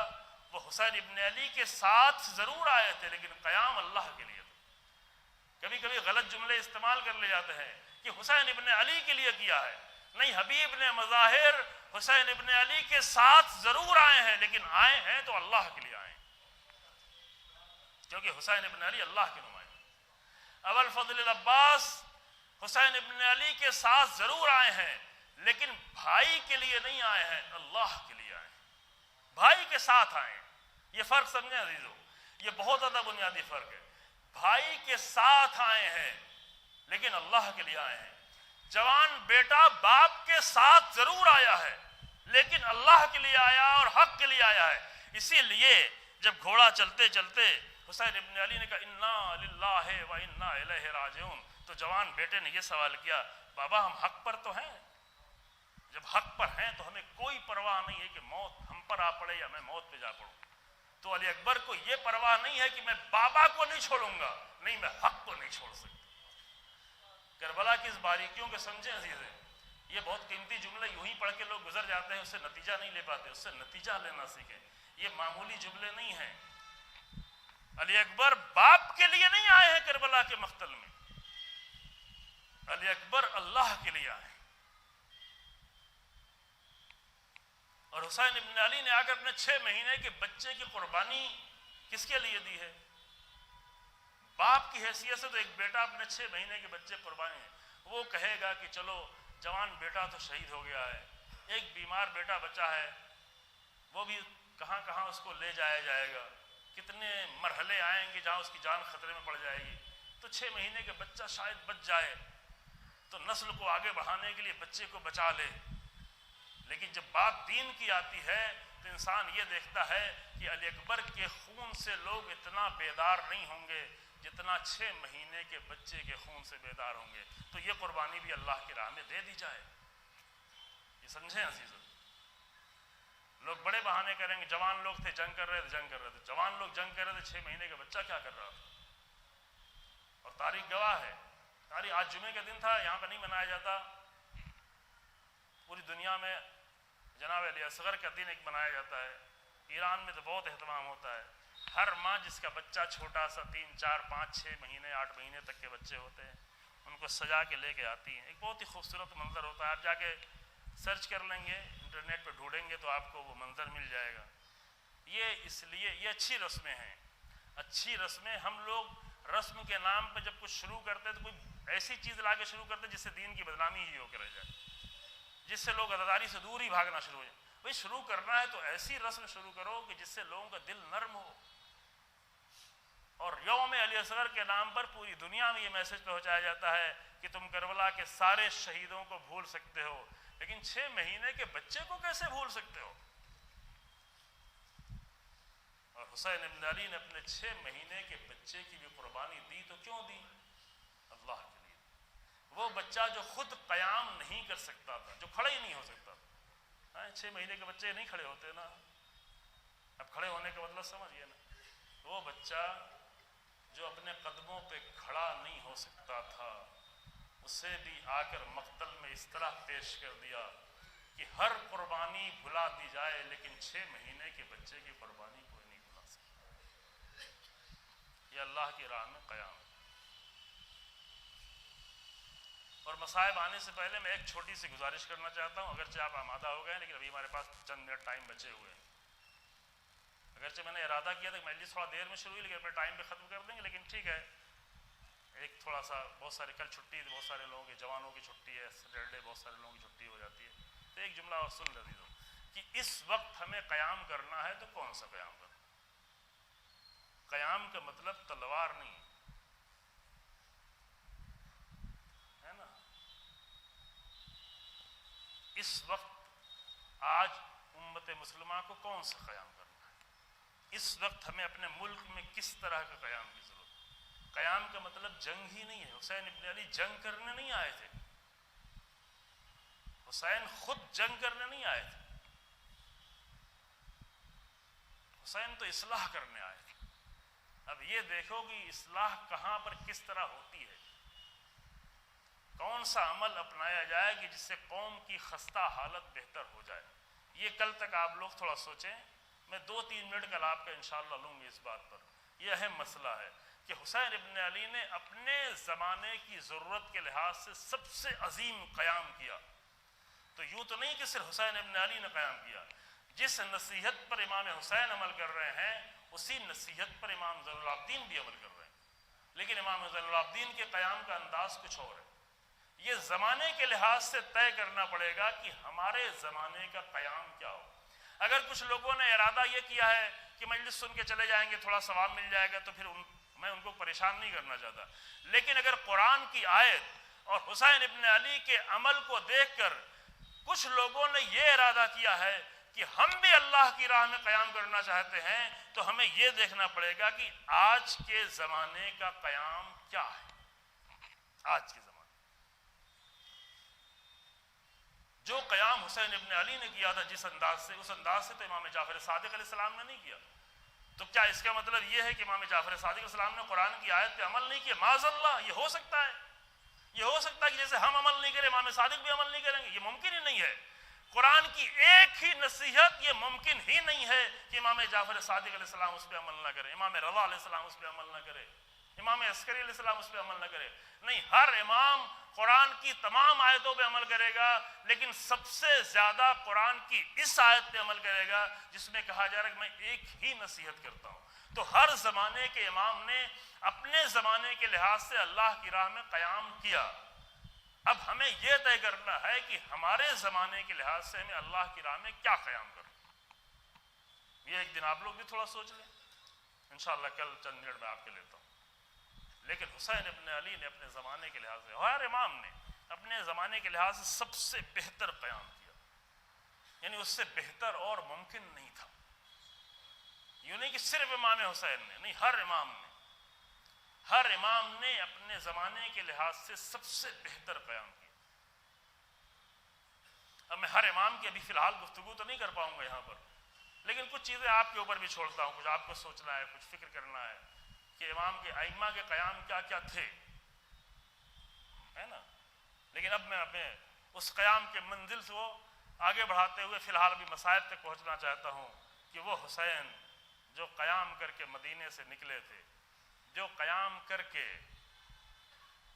وہ حسین ابن علی کے ساتھ ضرور آئے تھے لیکن قیام اللہ کے لیے تھا۔ کبھی کبھی غلط جملے استعمال کر لے جاتے ہیں کہ حسین ابن علی کے لیے کیا ہے، نہیں، حبیب نے مظاہر حسین ابن علی کے ساتھ ضرور آئے ہیں لیکن آئے ہیں تو اللہ کے لیے آئے ہیں، کیونکہ حسین ابن علی اللہ کے نمائندے۔ ابو الفضل العباس حسین ابن علی کے ساتھ ضرور آئے ہیں لیکن بھائی کے لیے نہیں آئے ہیں، اللہ کے لیے آئے ہیں، بھائی کے ساتھ آئے ہیں۔ یہ فرق سمجھیں عزیزو، یہ بہت زیادہ بنیادی فرق ہے۔ بھائی کے ساتھ آئے ہیں لیکن اللہ کے لیے آئے ہیں۔ جوان بیٹا باپ کے ساتھ ضرور آیا ہے لیکن اللہ کے لیے آیا اور حق کے لیے آیا ہے۔ اسی لیے جب گھوڑا چلتے چلتے حسین ابن علی نے کہا انا للہ و انا الیہ راجعون، تو جوان بیٹے نے یہ سوال کیا، بابا ہم حق پر تو ہیں، جب حق پر ہیں تو ہمیں کوئی پرواہ نہیں ہے کہ موت ہم پر آ پڑے یا میں موت پہ جا پڑوں۔ تو علی اکبر کو یہ پرواہ نہیں ہے کہ میں بابا کو نہیں چھوڑوں گا، نہیں، میں حق کو نہیں چھوڑ سکتا۔ کربلا کی اس باریکیوں کے سمجھیں عزیزیں، یہ بہت قیمتی جملہ یوں ہی پڑھ کے لوگ گزر جاتے ہیں، اس سے نتیجہ نہیں لے پاتے، اس سے نتیجہ لینا سیکھیں۔ یہ معمولی جملے نہیں ہیں۔ علی اکبر باپ کے لیے نہیں آئے ہیں کربلا کے مقتل میں، علی اکبر اللہ کے لیے آئے ہیں۔ اور حسین ابن علی نے آ کر اپنے 6 مہینے کے بچے کی قربانی کس کے لیے دی ہے؟ باپ کی حیثیت سے تو ایک بیٹا اپنے 6 مہینے کے بچے قربانی ہے، وہ کہے گا کہ چلو جوان بیٹا تو شہید ہو گیا ہے، ایک بیمار بیٹا بچا ہے، وہ بھی کہاں کہاں اس کو لے جایا جائے گا، کتنے مرحلے آئیں گے جہاں اس کی جان خطرے میں پڑ جائے گی، تو 6 مہینے کے بچہ شاید بچ جائے تو نسل کو آگے بڑھانے کے لیے بچے کو بچا لے۔ لیکن جب بات دین کی آتی ہے تو انسان یہ دیکھتا ہے کہ علی اکبر کے خون سے لوگ اتنا بیدار نہیں ہوں گے جتنا 6 مہینے کے بچے کے خون سے بیدار ہوں گے، تو یہ قربانی بھی اللہ کی راہ میں دے دی جائے۔ یہ سمجھیں عزیزو، لوگ بڑے بہانے کریں گے، جوان لوگ تھے جنگ کر رہے تھے، جوان لوگ جنگ کر رہے تھے، 6 مہینے کا بچہ کیا کر رہا تھا؟ اور تاریخ گواہ ہے، تاریخ آج جمعے کا دن تھا، یہاں پہ نہیں منایا جاتا، پوری دنیا میں جناب علی اصغر کا دن ایک منایا جاتا ہے، ایران میں تو بہت اہتمام ہوتا ہے، ہر ماں جس کا بچہ چھوٹا سا 3 4 5 6 مہینے 8 مہینے تک کے بچے ہوتے ہیں ان کو سجا کے لے کے آتی ہیں، ایک بہت ہی خوبصورت منظر ہوتا ہے، آپ جا کے سرچ کر لیں گے، انٹرنیٹ پہ ڈھونڈیں گے تو آپ کو وہ منظر مل جائے گا۔ یہ اس لیے یہ اچھی رسمیں ہیں، اچھی رسمیں، ہم لوگ رسم کے نام پہ جب کچھ شروع کرتے تو کوئی ایسی چیز لا کے شروع کرتے جس سے دین کی بدنامی ہی ہو کے رہ جائے، جس سے لوگ عزاداری سے دور ہی بھاگنا شروع ہو جائے۔ بھئی شروع کرنا ہے تو ایسی رسم شروع کرو کہ جس سے لوگوں کا دل نرم ہو، اور یوم علی اصغر کے نام پر پوری دنیا میں یہ میسج پہنچایا جاتا ہے کہ تم کربلا کے سارے شہیدوں کو بھول سکتے ہو لیکن 6 مہینے کے بچے کو کیسے بھول سکتے ہو؟ اور حسین ابن علی نے اپنے 6 مہینے کے بچے کی بھی قربانی دی، تو کیوں دی؟ اللہ کے لیے۔ وہ بچہ جو خود قیام نہیں کر سکتا تھا، جو کھڑا ہی نہیں ہو سکتا تھا، 6 مہینے کے بچے نہیں کھڑے ہوتے نا، اب کھڑے ہونے کا مطلب سمجھئے نا، وہ بچہ جو اپنے قدموں پہ کھڑا نہیں ہو سکتا تھا، اسے بھی آ کر مقتل میں اس طرح پیش کر دیا کہ ہر قربانی بھلا دی جائے لیکن 6 مہینے کے بچے کی قربانی کوئی نہیں بھلا سکتا۔ یہ اللہ کی راہ میں قیام۔ اور مصائب آنے سے پہلے میں ایک چھوٹی سی گزارش کرنا چاہتا ہوں، اگرچہ آپ آمادہ ہو گئے ہیں لیکن ابھی ہمارے پاس چند منٹ ٹائم بچے ہوئے ہیں۔ اگرچہ میں نے ارادہ کیا تھا کہ مجلس تھوڑا دیر میں شروع ہوئی لیکن اپنے ٹائم پہ ختم کر دیں گے، لیکن ٹھیک ہے، ایک تھوڑا سا بہت سارے کل چھٹی تھی، بہت سارے لوگوں کی، جوانوں کی چھٹی ہے، سیٹرڈے بہت سارے لوگوں کی چھٹی ہو جاتی ہے، تو ایک جملہ اور سن لیجیے کہ اس وقت ہمیں قیام کرنا ہے تو کون سا قیام کرنا؟ قیام کا مطلب تلوار نہیں ہے نا۔ اس وقت آج امت مسلمہ کو کون سا قیام کرنا ہے؟ اس وقت ہمیں اپنے ملک میں کس طرح کا قیام کی ضرورت ہے؟ قیام کا مطلب جنگ ہی نہیں ہے، حسین ابن علی جنگ کرنے نہیں آئے تھے، حسین خود جنگ کرنے نہیں آئے تھے، حسین تو اصلاح کرنے آئے تھے۔ اب یہ دیکھو کہ اصلاح کہاں پر کس طرح ہوتی ہے، کون سا عمل اپنایا جائے کہ جس سے قوم کی خستہ حالت بہتر ہو جائے۔ یہ کل تک آپ لوگ تھوڑا سوچیں، میں 2-3 منٹ کل آپ کا انشاءاللہ لوں گی اس بات پر۔ یہ اہم مسئلہ ہے کہ حسین ابن علی نے اپنے زمانے کی ضرورت کے لحاظ سے سب سے عظیم قیام کیا، تو یوں تو نہیں کہ صرف حسین ابن علی نے قیام کیا، جس نصیحت پر امام حسین عمل کر رہے ہیں اسی نصیحت پر امام زین العابدین بھی عمل کر رہے ہیں، لیکن امام زین العابدین کے قیام کا انداز کچھ اور ہے۔ یہ زمانے کے لحاظ سے طے کرنا پڑے گا کہ ہمارے زمانے کا قیام کیا ہو۔ اگر کچھ لوگوں نے ارادہ یہ کیا ہے کہ مجلس سن کے چلے جائیں گے تھوڑا ثواب مل جائے گا، تو پھر میں ان کو پریشان نہیں کرنا چاہتا، لیکن اگر قرآن کی آیت اور حسین ابن علی کے عمل کو دیکھ کر کچھ لوگوں نے یہ ارادہ کیا ہے کہ ہم بھی اللہ کی راہ میں قیام کرنا چاہتے ہیں، تو ہمیں یہ دیکھنا پڑے گا کہ آج کے زمانے کا قیام کیا ہے۔ آج کے زمانے جو قیام حسین ابن علی نے کیا تھا جس انداز سے، اس انداز سے تو امام جعفر صادق علیہ السلام نے نہیں کیا، تو کیا اس کا مطلب یہ ہے کہ امام جعفر صادق علیہ السلام نے قرآن کی آیت پہ عمل نہیں کیا؟ معاذ اللہ، یہ ہو سکتا ہے، یہ ہو سکتا ہے کہ جیسے ہم عمل نہیں کریں امام صادق بھی عمل نہیں کریں گے؟ یہ ممکن ہی نہیں ہے۔ قرآن کی ایک ہی نصیحت یہ ممکن ہی نہیں ہے کہ امام جعفر صادق علیہ السلام اس پہ عمل نہ کرے، امام رضا علیہ السلام اس پہ عمل نہ کرے۔ امام عسکری علیہ السلام اس پہ عمل نہ کرے. نہیں، ہر امام قرآن کی تمام آیتوں پہ عمل کرے گا، لیکن سب سے زیادہ قرآن کی اس آیت پہ عمل کرے گا جس میں کہا جا رہا ہے کہ میں ایک ہی نصیحت کرتا ہوں. تو ہر زمانے کے امام نے اپنے زمانے کے لحاظ سے اللہ کی راہ میں قیام کیا. اب ہمیں یہ طے کرنا ہے کہ ہمارے زمانے کے لحاظ سے ہمیں اللہ کی راہ میں کیا قیام کرنا. یہ ایک دن آپ لوگ بھی تھوڑا سوچ لیں، انشاءاللہ کل چند منٹ میں آپ کے لیتا ہوں. لیکن حسین ابن علی نے اپنے زمانے کے لحاظ سے، ہر امام نے اپنے زمانے کے لحاظ سے سب سے بہتر قیام کیا، یعنی اس سے بہتر اور ممکن نہیں تھا. یوں نہیں کہ صرف امام حسین نے، نہیں، ہر امام نے اپنے زمانے کے لحاظ سے سب سے بہتر قیام کیا. اب میں ہر امام کی ابھی فی الحال گفتگو تو نہیں کر پاؤں گا یہاں پر، لیکن کچھ چیزیں آپ کے اوپر بھی چھوڑتا ہوں، کچھ آپ کو سوچنا ہے، کچھ فکر کرنا ہے کہ امام کے ائمہ کے قیام کیا کیا تھے، ہے نا. لیکن اب میں اپنے اس قیام کے منزل سے وہ آگے بڑھاتے ہوئے فی الحال ابھی مصائب تک پہنچنا چاہتا ہوں کہ وہ حسین جو قیام کر کے مدینے سے نکلے تھے، جو قیام کر کے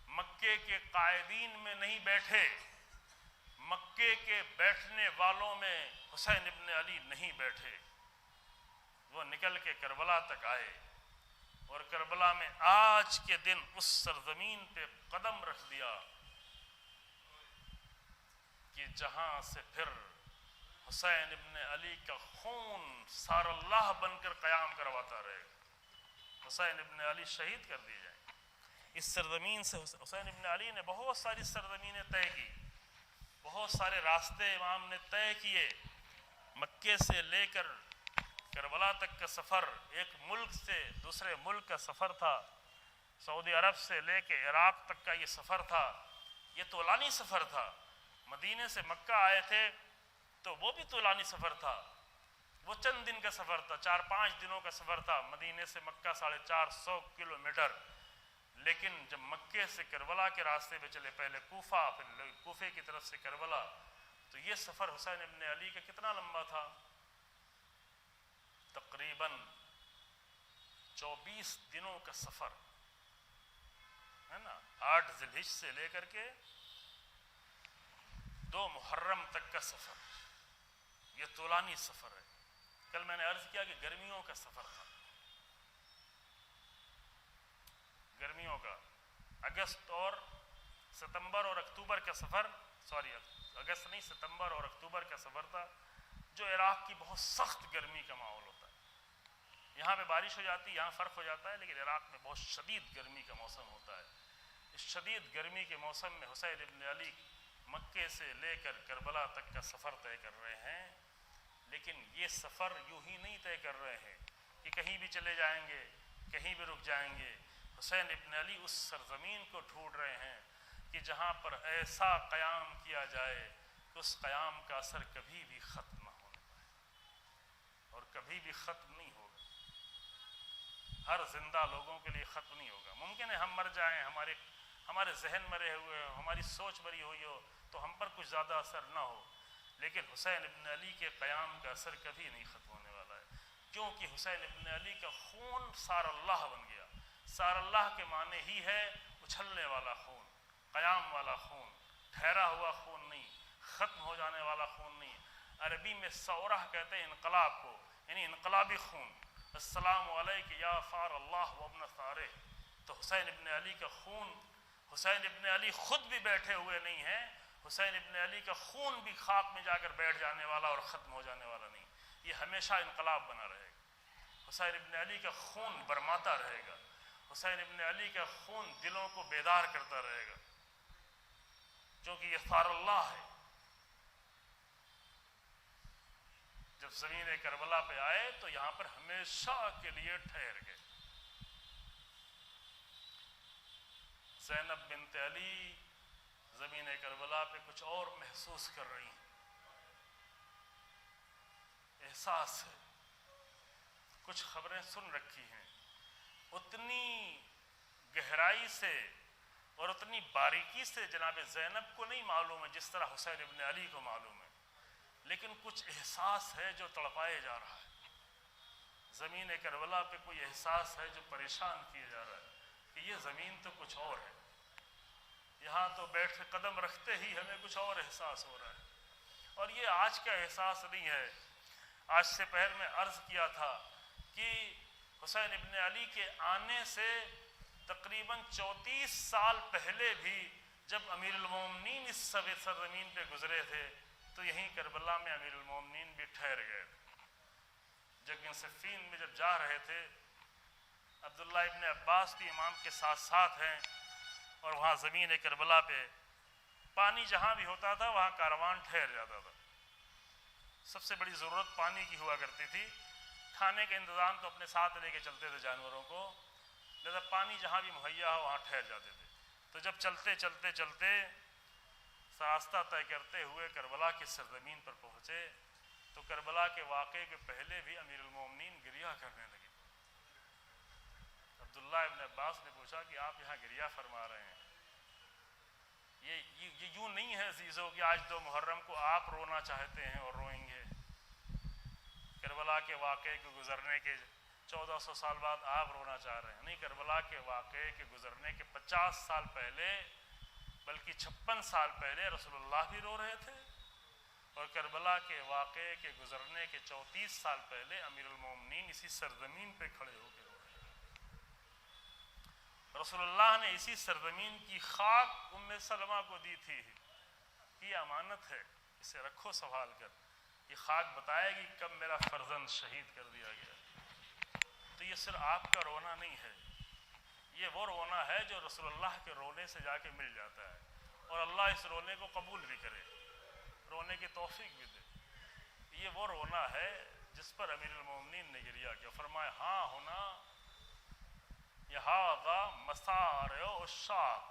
مکے کے قائدین میں نہیں بیٹھے، مکے کے بیٹھنے والوں میں حسین ابن علی نہیں بیٹھے، وہ نکل کے کربلا تک آئے اور کربلا میں آج کے دن اس سرزمین پہ قدم رکھ دیا کہ جہاں سے پھر حسین ابن علی کا خون سار اللہ بن کر قیام کرواتا رہے گا. حسین ابن علی شہید کر دیے جائیں. اس سرزمین سے حسین ابن علی نے بہت ساری سرزمینیں طے کی، بہت سارے راستے امام نے طے کیے. مکے سے لے کر کربلا تک کا سفر ایک ملک سے دوسرے ملک کا سفر تھا. سعودی عرب سے لے کے عراق تک کا یہ سفر تھا. یہ طولانی سفر تھا. مدینے سے مکہ آئے تھے تو وہ بھی طولانی سفر تھا، وہ چند دن کا سفر تھا، 4-5 دنوں کا سفر تھا. مدینے سے مکہ 450 کلومیٹر. لیکن جب مکے سے کربلا کے راستے پہ چلے، پہلے کوفہ پھر کوفے کی طرف سے کربلا، تو یہ سفر حسین ابن علی کا کتنا لمبا تھا؟ تقریباً 24 دنوں کا سفر ہے نا. 8 ذی الحجہ سے لے کر کے 2 محرم تک کا سفر، یہ طولانی سفر ہے. کل میں نے عرض کیا کہ گرمیوں کا سفر تھا، گرمیوں کا، اگست اور ستمبر اور اکتوبر کا سفر، اگست نہیں، ستمبر اور اکتوبر کا سفر تھا، جو عراق کی بہت سخت گرمی کا ماحول ہوتا ہے. یہاں پہ بارش ہو جاتی ہے، یہاں فرق ہو جاتا ہے، لیکن عراق میں بہت شدید گرمی کا موسم ہوتا ہے. اس شدید گرمی کے موسم میں حسین ابن علی مکے سے لے کر کربلا تک کا سفر طے کر رہے ہیں. لیکن یہ سفر یوں ہی نہیں طے کر رہے ہیں کہ کہیں بھی چلے جائیں گے، کہیں بھی رک جائیں گے. حسین ابن علی اس سرزمین کو ڈھونڈ رہے ہیں کہ جہاں پر ایسا قیام کیا جائے کہ اس قیام کا اثر کبھی بھی ختم نہ ہونے پائے اور کبھی بھی ختم نہیں ہوگا. ہر زندہ لوگوں کے لیے ختم نہیں ہوگا. ممکن ہے ہم مر جائیں، ہمارے ذہن مرے ہوئے ہو، ہماری سوچ مری ہوئی ہو، تو ہم پر کچھ زیادہ اثر نہ ہو، لیکن حسین ابن علی کے قیام کا اثر کبھی نہیں ختم ہونے والا ہے. کیونکہ حسین ابن علی کا خون سار اللہ بن گیا. سار اللہ کے معنی ہی ہے اچھلنے والا خون، قیام والا خون، ٹھہرا ہوا خون نہیں، ختم ہو جانے والا خون نہیں. عربی میں سورہ کہتے ہیں انقلاب کو، یعنی انقلابی خون. السلام علیک یا فار اللہ و ابن ثارہ. تو حسین ابن علی کا خون، حسین ابن علی خود بھی بیٹھے ہوئے نہیں ہیں، حسین ابن علی کا خون بھی خاک میں جا کر بیٹھ جانے والا اور ختم ہو جانے والا نہیں. یہ ہمیشہ انقلاب بنا رہے گا. حسین ابن علی کا خون برماتا رہے گا. حسین ابن علی کا خون دلوں کو بیدار کرتا رہے گا، کیونکہ یہ ثار اللہ ہے. جب زمین کربلا پہ آئے تو یہاں پر ہمیشہ کے لیے ٹھہر گئے. زینب بنت علی زمین کربلا پہ کچھ اور محسوس کر رہی ہیں، احساس ہے، کچھ خبریں سن رکھی ہیں. اتنی گہرائی سے اور اتنی باریکی سے جناب زینب کو نہیں معلوم ہے جس طرح حسین ابن علی کو معلوم ہے، لیکن کچھ احساس ہے جو تڑپائے جا رہا ہے. زمین کربلا پہ کوئی احساس ہے جو پریشان کیے جا رہا ہے. کہ یہ زمین تو کچھ اور ہے، یہاں تو بیٹھ کے قدم رکھتے ہی ہمیں کچھ اور احساس ہو رہا ہے، اور یہ آج کا احساس نہیں ہے۔ آج سے پہلے میں عرض کیا تھا کہ حسین ابن علی کے آنے سے تقریباً 34 سال پہلے بھی جب امیر المومنین اس سرزمین پہ گزرے تھے تو یہیں کربلا میں امیر المومنین بھی ٹھہر گئے تھے۔ جنگ صفین میں جب جا رہے تھے، عبداللہ ابن عباس بھی امام کے ساتھ ساتھ ہیں، اور وہاں زمین کربلا پہ پانی جہاں بھی ہوتا تھا وہاں کاروان ٹھہر جاتا تھا۔ سب سے بڑی ضرورت پانی کی ہوا کرتی تھی، کھانے کا انتظام تو اپنے ساتھ لے کے چلتے تھے جانوروں کو، لہذا پانی جہاں بھی مہیا ہو وہاں ٹھہر جاتے تھے۔ تو جب چلتے چلتے چلتے راستہ طے کرتے ہوئے کربلا کی سرزمین پر پہنچے تو کربلا کے واقعے کے پہلے بھی امیر المومنین گریہ کرنے لگے۔ عبداللہ ابن عباس نے پوچھا کہ آپ یہاں گریہ فرما رہے ہیں، یہ یوں نہیں ہے عزیزو کہ آج 2 محرم کو آپ رونا چاہتے ہیں اور روئیں گے، کربلا کے واقعے کے گزرنے کے 1400 سال بعد آپ رونا چاہ رہے ہیں۔ نہیں، کربلا کے واقعے کے گزرنے کے 50 سال پہلے بلکہ 56 سال پہلے رسول اللہ بھی رو رہے تھے، اور کربلا کے واقعے کے گزرنے کے 34 سال پہلے امیر المومنین اسی سرزمین پہ کھڑے ہو کے رو رہے ہیں۔ رسول اللہ نے اسی سرزمین کی خاک ام سلمہ کو دی تھی کہ یہ امانت ہے، اسے رکھو سنبھال کر، یہ خاک بتائے گی کب میرا فرزند شہید کر دیا گیا۔ تو یہ صرف آپ کا رونا نہیں ہے، یہ وہ رونا ہے جو رسول اللہ کے رونے سے جا کے مل جاتا ہے، اور اللہ اس رونے کو قبول بھی کرے، رونے کی توفیق بھی دے۔ یہ وہ رونا ہے جس پر امیر المومنین نے گریہ کیا، فرمایا ہاں ہونا یہاں مسارع الشاق،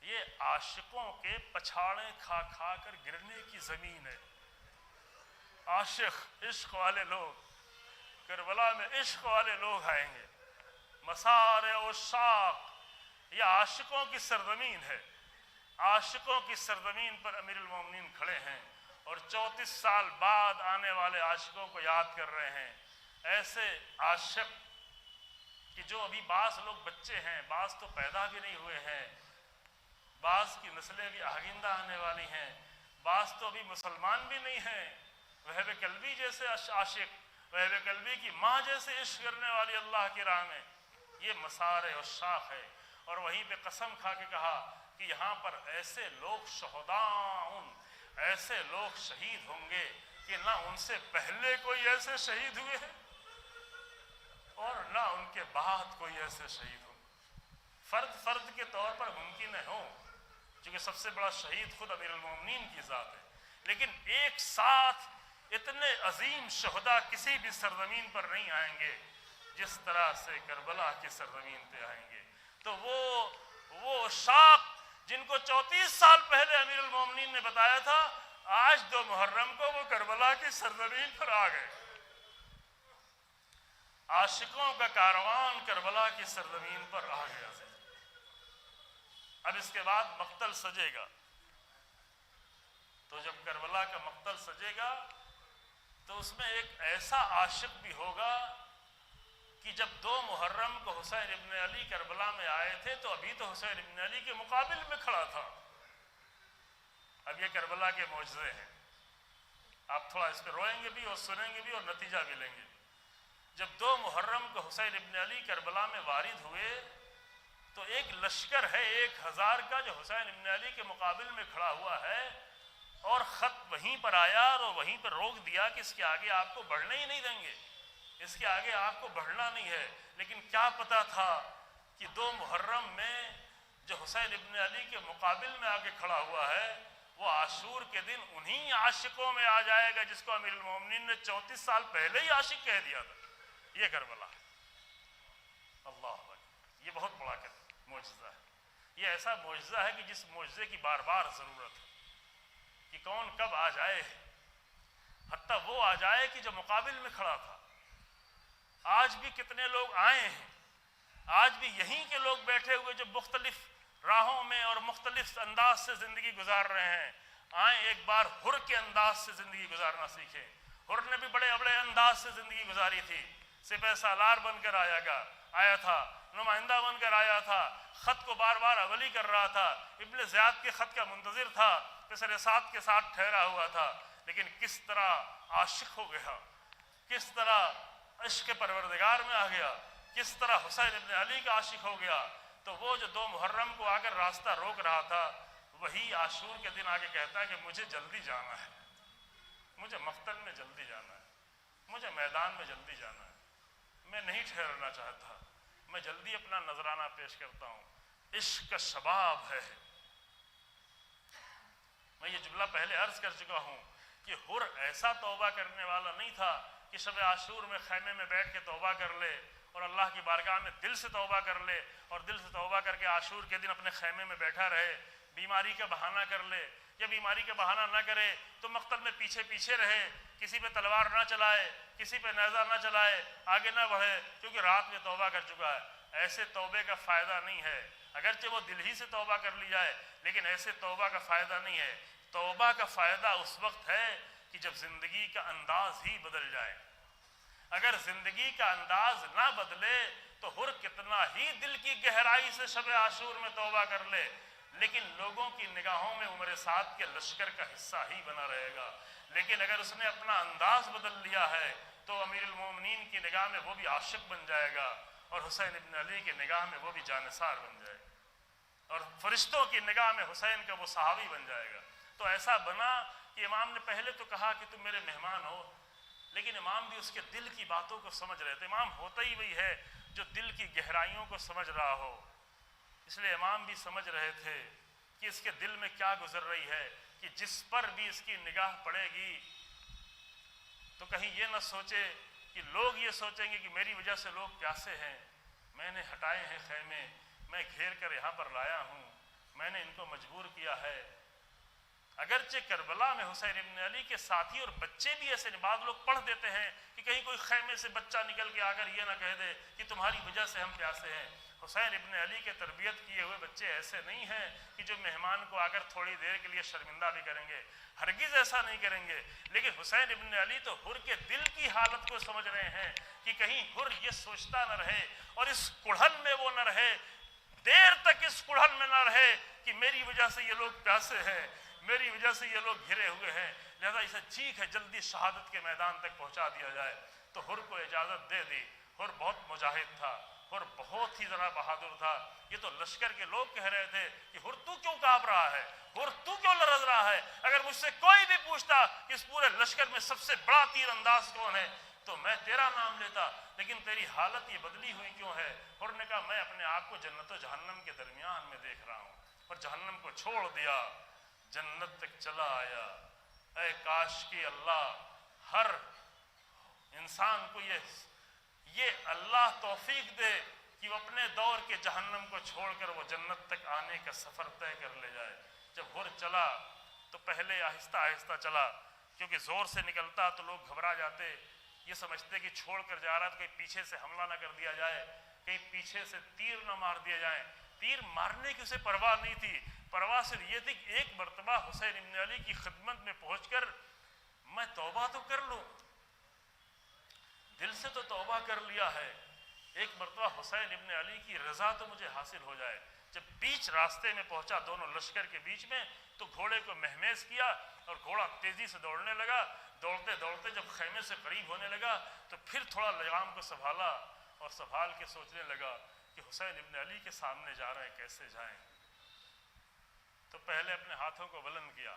یہ عاشقوں کے پچھاڑے کھا کھا کر گرنے کی زمین ہے۔ عاشق، عشق والے لوگ، کربلا میں عشق والے لوگ آئیں گے۔ مسارع الشاق، یہ عاشقوں کی سرزمین ہے، عاشقوں کی سرزمین پر امیر المومنین کھڑے ہیں، اور 34 سال بعد آنے والے عاشقوں کو یاد کر رہے ہیں۔ ایسے عاشق کہ جو ابھی بعض لوگ بچے ہیں، بعض تو پیدا بھی نہیں ہوئے ہیں، بعض کی نسلیں بھی آئندہ آنے والی ہیں، بعض تو ابھی مسلمان بھی نہیں ہیں۔ وہب قلبی جیسے عاشق، وہب قلبی کی ماں جیسے عشق کرنے والی اللہ کی راہ میں، یہ مسارع الشاق ہے۔ اور وہیں پہ قسم کھا کے کہا کہ یہاں پر ایسے لوگ شہداء، ایسے لوگ شہید ہوں گے کہ نہ ان سے پہلے کوئی ایسے شہید ہوئے ہیں اور نہ ان کے بعد کوئی ایسے شہید ہوں۔ فرد فرد کے طور پر ممکن ہے ہوں، چونکہ سب سے بڑا شہید خود امیر المومنین کی ذات ہے، لیکن ایک ساتھ اتنے عظیم شہداء کسی بھی سرزمین پر نہیں آئیں گے جس طرح سے کربلا کی سرزمین پہ آئیں گے۔ تو وہ شاق جن کو 34 سال پہلے امیر المومنین نے بتایا تھا، آج 2 محرم کو وہ کربلا کی سرزمین پر آ گئے۔ عاشقوں کا کاروان کربلا کی سرزمین پر آ گیا۔ اب اس کے بعد مقتل سجے گا، تو جب کربلا کا مقتل سجے گا تو اس میں ایک ایسا عاشق بھی ہوگا کہ جب 2 محرم کو حسین ابن علی کربلا میں آئے تھے تو ابھی تو حسین ابن علی کے مقابل میں کھڑا تھا۔ اب یہ کربلا کے معجزے ہیں، آپ تھوڑا اس پہ روئیں گے بھی اور سنیں گے بھی اور نتیجہ بھی لیں گے۔ جب 2 محرم کو حسین ابن علی کربلا میں وارد ہوئے تو ایک لشکر ہے 1000 کا جو حسین ابن علی کے مقابل میں کھڑا ہوا ہے، اور خط وہیں پر آیا اور وہیں پر روک دیا کہ اس کے آگے آپ کو بڑھنے ہی نہیں دیں گے، اس کے آگے آپ کو بڑھنا نہیں ہے۔ لیکن کیا پتا تھا کہ 2 محرم میں جو حسین ابن علی کے مقابل میں آگے کھڑا ہوا ہے وہ عاشور کے دن انہی عاشقوں میں آ جائے گا جس کو امیر المومنین نے 34 سال پہلے ہی عاشق کہہ دیا تھا۔ یہ کربلا ہے، اللہ اکبر، یہ بہت بڑا معجزہ ہے۔ یہ ایسا معجزہ ہے کہ جس معجزے کی بار بار ضرورت ہے کہ کون کب آ جائے، حتیٰ وہ آ جائے کہ جو مقابل میں کھڑا تھا۔ آج بھی کتنے لوگ آئے ہیں، آج بھی یہیں کے لوگ بیٹھے ہوئے جو مختلف راہوں میں اور مختلف انداز سے زندگی گزار رہے ہیں، آئیں ایک بار حر کے انداز سے زندگی گزارنا سیکھیں۔ حر نے بھی بڑے بڑے انداز سے زندگی گزاری تھی، سپہ سالار بن کر آیا تھا، نمائندہ بن کر آیا تھا، خط کو بار بار اولی کر رہا تھا، ابن زیاد کے خط کا منتظر تھا، پسر سعد کے ساتھ ٹھہرا ہوا تھا، لیکن کس طرح عاشق ہو گیا، کس طرح عشق پروردگار میں آ گیا، کس طرح حسین ابن علی کا عاشق ہو گیا۔ تو وہ جو 2 محرم کو آ کر راستہ روک رہا تھا، وہی عاشور کے دن آگے کہتا ہے کہ مجھے جلدی جانا ہے، مجھے مقتل میں جلدی جانا ہے، مجھے میدان میں جلدی جانا ہے، میں نہیں ٹھہرنا چاہتا، میں جلدی اپنا نذرانہ پیش کرتا ہوں۔ عشق کا شباب ہے۔ میں یہ جملہ پہلے عرض کر چکا ہوں کہ حر ایسا توبہ کرنے والا نہیں تھا کہ شب عاشور میں خیمے میں بیٹھ کے توبہ کر لے اور اللہ کی بارگاہ میں دل سے توبہ کر لے، اور دل سے توبہ کر کے عاشور کے دن اپنے خیمے میں بیٹھا رہے، بیماری کا بہانہ کر لے، یا بیماری کا بہانہ نہ کرے تو مقتل میں پیچھے پیچھے رہے، کسی پہ تلوار نہ چلائے، کسی پہ نیزہ نہ چلائے، آگے نہ بڑھے، کیونکہ رات میں توبہ کر چکا ہے۔ ایسے توبے کا فائدہ نہیں ہے، اگرچہ وہ دل ہی سے توبہ کر لی جائے، لیکن ایسے توبہ کا فائدہ نہیں ہے۔ توبہ کا فائدہ اس وقت ہے کہ جب زندگی کا انداز ہی بدل جائے۔ اگر زندگی کا انداز نہ بدلے تو حر کتنا ہی دل کی گہرائی سے شب عاشور میں توبہ کر لے، لیکن لوگوں کی نگاہوں میں عمر سعد کے لشکر کا حصہ ہی بنا رہے گا۔ لیکن اگر اس نے اپنا انداز بدل لیا ہے تو امیر المومنین کی نگاہ میں وہ بھی عاشق بن جائے گا، اور حسین ابن علی کی نگاہ میں وہ بھی جانثار بن جائے گا، اور فرشتوں کی نگاہ میں حسین کا وہ صحابی بن جائے گا۔ تو ایسا بنا کہ امام نے پہلے تو کہا کہ تم میرے مہمان ہو، لیکن امام بھی اس کے دل کی باتوں کو سمجھ رہے تھے۔ امام ہوتا ہی وہی ہے جو دل کی گہرائیوں کو سمجھ رہا ہو، اس لیے امام بھی سمجھ رہے تھے کہ اس کے دل میں کیا گزر رہی ہے، کہ جس پر بھی اس کی نگاہ پڑے گی تو کہیں یہ نہ سوچے کہ لوگ یہ سوچیں گے کہ میری وجہ سے لوگ پیاسے ہیں، میں نے ہٹائے ہیں خیمے، میں گھیر کر یہاں پر لایا ہوں، میں نے ان کو مجبور کیا ہے۔ اگرچہ کربلا میں حسین ابن علی کے ساتھی اور بچے بھی ایسے، بعض لوگ پڑھ دیتے ہیں کہ کہیں کوئی خیمے سے بچہ نکل کے آ کر یہ نہ کہہ دے کہ تمہاری وجہ سے ہم پیاسے ہیں۔ حسین ابن علی کے تربیت کیے ہوئے بچے ایسے نہیں ہیں کہ جو مہمان کو آ کر تھوڑی دیر کے لیے شرمندہ بھی کریں گے، ہرگز ایسا نہیں کریں گے۔ لیکن حسین ابن علی تو حر کے دل کی حالت کو سمجھ رہے ہیں کہ کہیں حر یہ سوچتا نہ رہے اور اس کڑھل میں وہ نہ رہے، دیر تک اس کڑھل میں نہ رہے کہ میری وجہ سے یہ لوگ پیاسے ہیں، میری وجہ سے یہ لوگ گھرے ہوئے ہیں، لہذا اسے ٹھیک ہے جلدی شہادت کے میدان تک پہنچا دیا جائے۔ تو حر کو اجازت دے دی۔ حر بہت مجاہد تھا، حر بہت ہی ذرا بہادر تھا۔ یہ تو لشکر کے لوگ کہہ رہے تھے کہ حر تو کیوں کانپ رہا ہے، حر تو کیوں لرز رہا ہے؟ اگر مجھ سے کوئی بھی پوچھتا کہ اس پورے لشکر میں سب سے بڑا تیر انداز کون ہے تو میں تیرا نام لیتا، لیکن تیری حالت یہ بدلی ہوئی کیوں ہے؟ حر نے کہا میں اپنے آپ کو جنت و جہنم کے درمیان میں دیکھ رہا ہوں، اور جہنم کو چھوڑ دیا، جنت تک چلا آیا۔ اے کاش کہ اللہ ہر انسان کو یہ اللہ توفیق دے کہ وہ اپنے دور کے جہنم کو چھوڑ کر وہ جنت تک آنے کا سفر طے کر لے جائے۔ جب حر چلا تو پہلے آہستہ آہستہ چلا، کیونکہ زور سے نکلتا تو لوگ گھبرا جاتے، یہ سمجھتے کہ چھوڑ کر جا رہا تو کہیں پیچھے سے حملہ نہ کر دیا جائے، کہیں پیچھے سے تیر نہ مار دیا جائے۔ تیر مارنے کی اسے پرواہ نہیں تھی، پرواہ صرف یہ تھی کہ ایک مرتبہ حسین ابن علی کی خدمت میں پہنچ کر میں توبہ تو کر لوں، دل سے تو توبہ کر لیا ہے، ایک مرتبہ حسین ابن علی کی رضا تو مجھے حاصل ہو جائے۔ جب بیچ راستے میں پہنچا دونوں لشکر کے بیچ میں تو گھوڑے کو مہمیز کیا اور گھوڑا تیزی سے دوڑنے لگا۔ دوڑتے دوڑتے جب خیمے سے قریب ہونے لگا تو پھر تھوڑا لگام کو سنبھالا اور سنبھال کے سوچنے لگا کہ حسین ابن علی کے سامنے جا رہے ہیں، کیسے جائیں؟ تو پہلے اپنے ہاتھوں کو بلند کیا،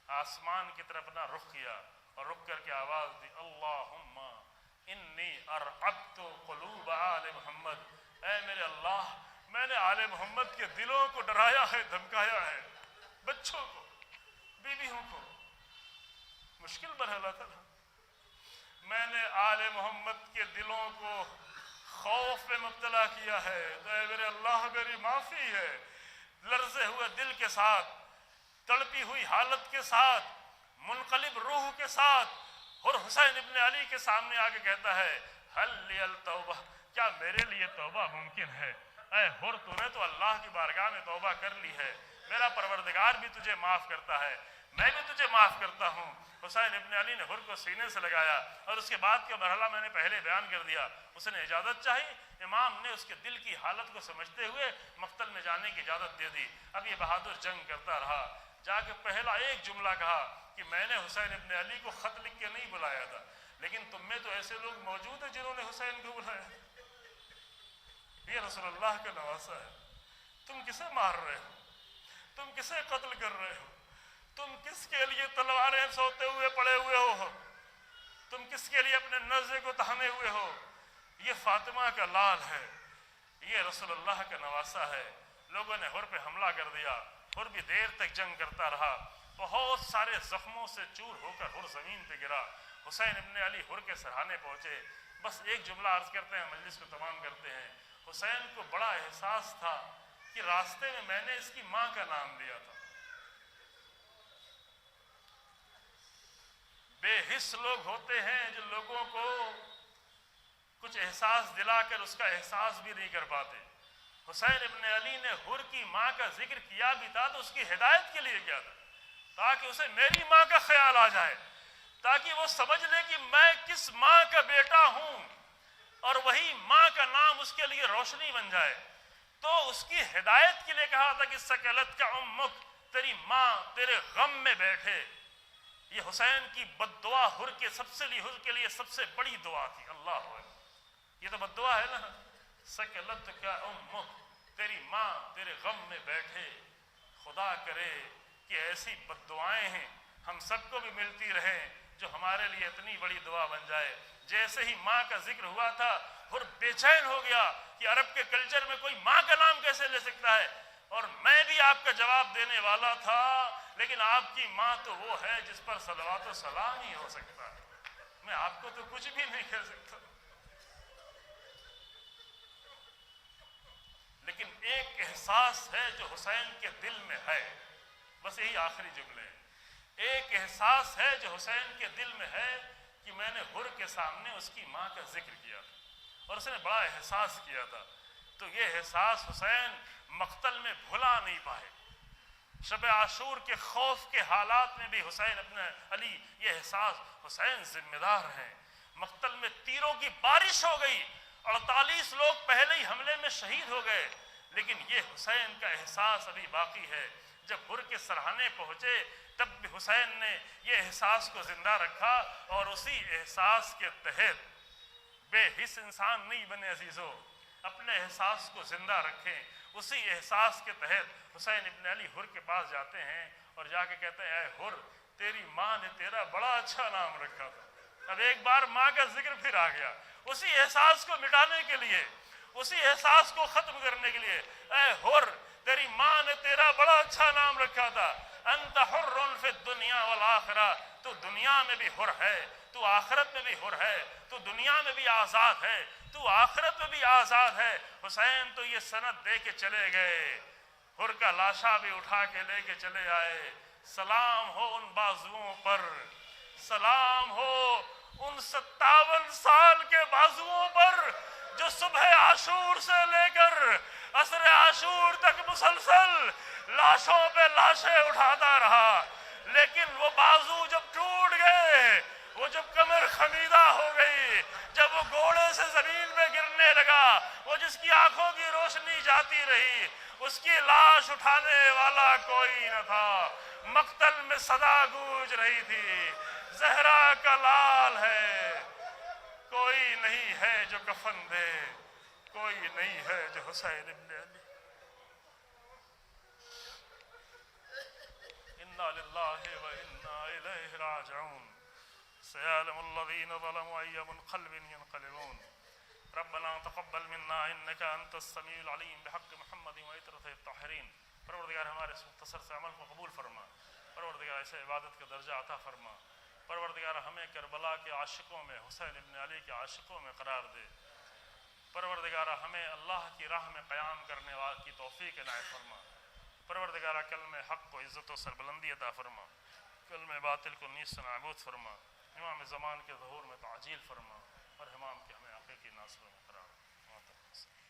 آسمان کی طرف اپنا رخ کیا اور رک کر کے آواز دی، اللہم انی ارعبت قلوب آل محمد، اے میرے اللہ میں نے آل محمد کے دلوں کو ڈرایا ہے، دھمکایا ہے، بچوں کو، بیویوں کو، مشکل مرحلہ تھا، میں نے آل محمد کے دلوں کو خوف میں مبتلا کیا ہے، تو اے میرے اللہ میری معافی ہے۔ لرزے ہوئے دل کے ساتھ، تڑپی ہوئی حالت کے ساتھ، منقلب روح کے ساتھ اور حسین ابن علی کے سامنے آ کے کہتا ہے، حل لی التوبہ، کیا میرے لیے توبہ ممکن ہے؟ اے حر تو نے تو اللہ کی بارگاہ میں توبہ کر لی ہے، میرا پروردگار بھی تجھے معاف کرتا ہے، میں بھی تجھے معاف کرتا ہوں۔ حسین ابن علی نے حر کو سینے سے لگایا اور اس کے بعد کا مرحلہ میں نے پہلے بیان کر دیا۔ اس نے اجازت چاہی، امام نے اس کے دل کی حالت کو سمجھتے ہوئے مقتل میں جانے کی اجازت دے دی۔ اب یہ بہادر جنگ کرتا رہا، جا کے پہلا ایک جملہ کہا کہ میں نے حسین ابن علی کو خط لکھ کے نہیں بلایا تھا، لیکن تم میں تو ایسے لوگ موجود ہیں جنہوں نے حسین کو بلایا۔ یہ رسول اللہ کا نواسہ ہے۔ تم کسے مار رہے ہو؟ تم کسے قتل کر رہے ہو؟ تم کس کے لیے تلواریں سوتے ہوئے پڑے ہوئے ہو؟ تم کس کے لیے اپنے نزے کو تھامے ہوئے ہو؟ یہ فاطمہ کا لال ہے، یہ رسول اللہ کا نواسہ ہے۔ لوگوں نے حر پہ حملہ کر دیا، حر بھی دیر تک جنگ کرتا رہا، بہت سارے زخموں سے چور ہو کر حر زمین پہ گرا۔ حسین ابن علی حر کے سرحانے پہنچے۔ بس ایک جملہ عرض کرتے ہیں، مجلس کو تمام کرتے ہیں۔ حسین کو بڑا احساس تھا کہ راستے میں نے اس کی ماں کا نام لیا تھا۔ بے حس لوگ ہوتے ہیں جو لوگوں کو کچھ احساس دلا کر اس کا احساس بھی نہیں کر پاتے۔ حسین ابن علی نے حر کی ماں کا ذکر کیا بھی تھا تو اس کی ہدایت کے لیے کیا تھا، تاکہ اسے میری ماں کا خیال آ جائے، تاکہ وہ سمجھ لے کہ میں کس ماں کا بیٹا ہوں، اور وہی ماں کا نام اس کے لیے روشنی بن جائے۔ تو اس کی ہدایت کے لیے کہا تھا کہ سکلت کا امک، تیری ماں تیرے غم میں بیٹھے۔ یہ حسین کی بد دعا حر کے لیے سب سے بڑی دعا تھی۔ اللہ اکبر، یہ تو بد دعا ہے نا، سکلت کا امک، تیری ماں تیرے غم میں بیٹھے۔ خدا کرے کہ ایسی بد دعائیں ہیں ہم سب کو بھی ملتی رہیں جو ہمارے لیے اتنی بڑی دعا بن جائے۔ جیسے ہی ماں کا ذکر ہوا تھا حر بے چین ہو گیا کہ عرب کے کلچر میں کوئی ماں کا نام کیسے لے سکتا ہے، اور میں بھی آپ کا جواب دینے والا تھا، لیکن آپ کی ماں تو وہ ہے جس پر صلوات و سلام ہی ہو سکتا ہے، میں آپ کو تو کچھ بھی نہیں کہہ سکتا۔ لیکن ایک احساس ہے جو حسین کے دل میں ہے، بس یہی آخری جملے ہیں۔ ایک احساس ہے جو حسین کے دل میں ہے کہ میں نے حر کے سامنے اس کی ماں کا ذکر کیا تھا اور اس نے بڑا احساس کیا تھا۔ تو یہ احساس حسین مقتل میں بھلا نہیں پائے۔ شب عاشور کے خوف کے حالات میں بھی حسین ابن علی یہ احساس، حسین ذمہ دار ہیں۔ مقتل میں تیروں کی بارش ہو گئی، 48 لوگ پہلے ہی حملے میں شہید ہو گئے، لیکن یہ حسین کا احساس ابھی باقی ہے۔ جب حر کے سرحانے پہنچے تب بھی حسین نے یہ احساس کو زندہ رکھا، اور اسی احساس کے تحت بے حس انسان نہیں بنے عزیزو، اپنے احساس کو زندہ رکھیں۔ اسی احساس کے تحت حسین ابن علی حر کے پاس جاتے ہیں اور جا کے کہتے ہیں، اے حر، تیری ماں نے تیرا بڑا اچھا نام رکھا تھا۔ اب ایک بار ماں کا ذکر پھر آ گیا، اسی احساس کو مٹانے کے لیے، اسی احساس کو ختم کرنے کے لیے، اے حر، تیری ماں نے تیرا بڑا اچھا نام رکھا تھا۔ انت حر فی الدنیا والآخرہ، تو دنیا میں بھی حر ہے، تو آخرت میں بھی حر ہے، تو دنیا میں بھی آزاد ہے، تو آخرت میں بھی آزاد ہے۔ حسین تو یہ سند دے کے چلے گئے، حر کا لاشا بھی اٹھا کے لے کے چلے آئے۔ سلام ہو ان بازوؤں پر، سلام ہو ان 57 سال کے بازوؤں پر جو صبح عاشور سے لے کر عصر عاشور تک مسلسل لاشوں پہ لاشیں اٹھاتا رہا، لیکن وہ بازو جب ٹوٹ گئے، وہ جب کمر خمیدہ ہو گئی، جب وہ گھوڑے سے زمین میں گرنے لگا، وہ جس کی آنکھوں کی روشنی جاتی رہی، اس کی لاش اٹھانے والا کوئی نہ تھا۔ مقتل میں صدا گونج رہی تھی، زہرا کا لال ہے، کوئی نہیں ہے جو کفن دے، کوئی نہیں ہے جو حسین ابن علی۔ انا للہ و انا الیہ راجعون۔ سيعلم الذين ظلموا أي منقلب ينقلبون۔ ربنا تقبل منا إنك أنت السميع العليم بحق محمد وعترته الطاهرين۔ پروردگار ہمارے اس مختصر سے عمل کو قبول فرما، پروردگار اسے عبادت کا درجہ عطا فرما، پروردگار ہمیں کربلا کے عاشقوں میں، حسین ابن علی کے عاشقوں میں قرار دے، پروردگار ہمیں اللہ کی راہ میں قیام کرنے والے کی توفیق عنایت فرما، پروردگار کلمہ حق کو عزت و سربلندی عطا فرما، کلمہ باطل کو نیست نابود فرما، امام زمان کے ظہور میں تعجیل فرما، اور امام کے ہمیں حقیقی ناصروں میں قرار دے۔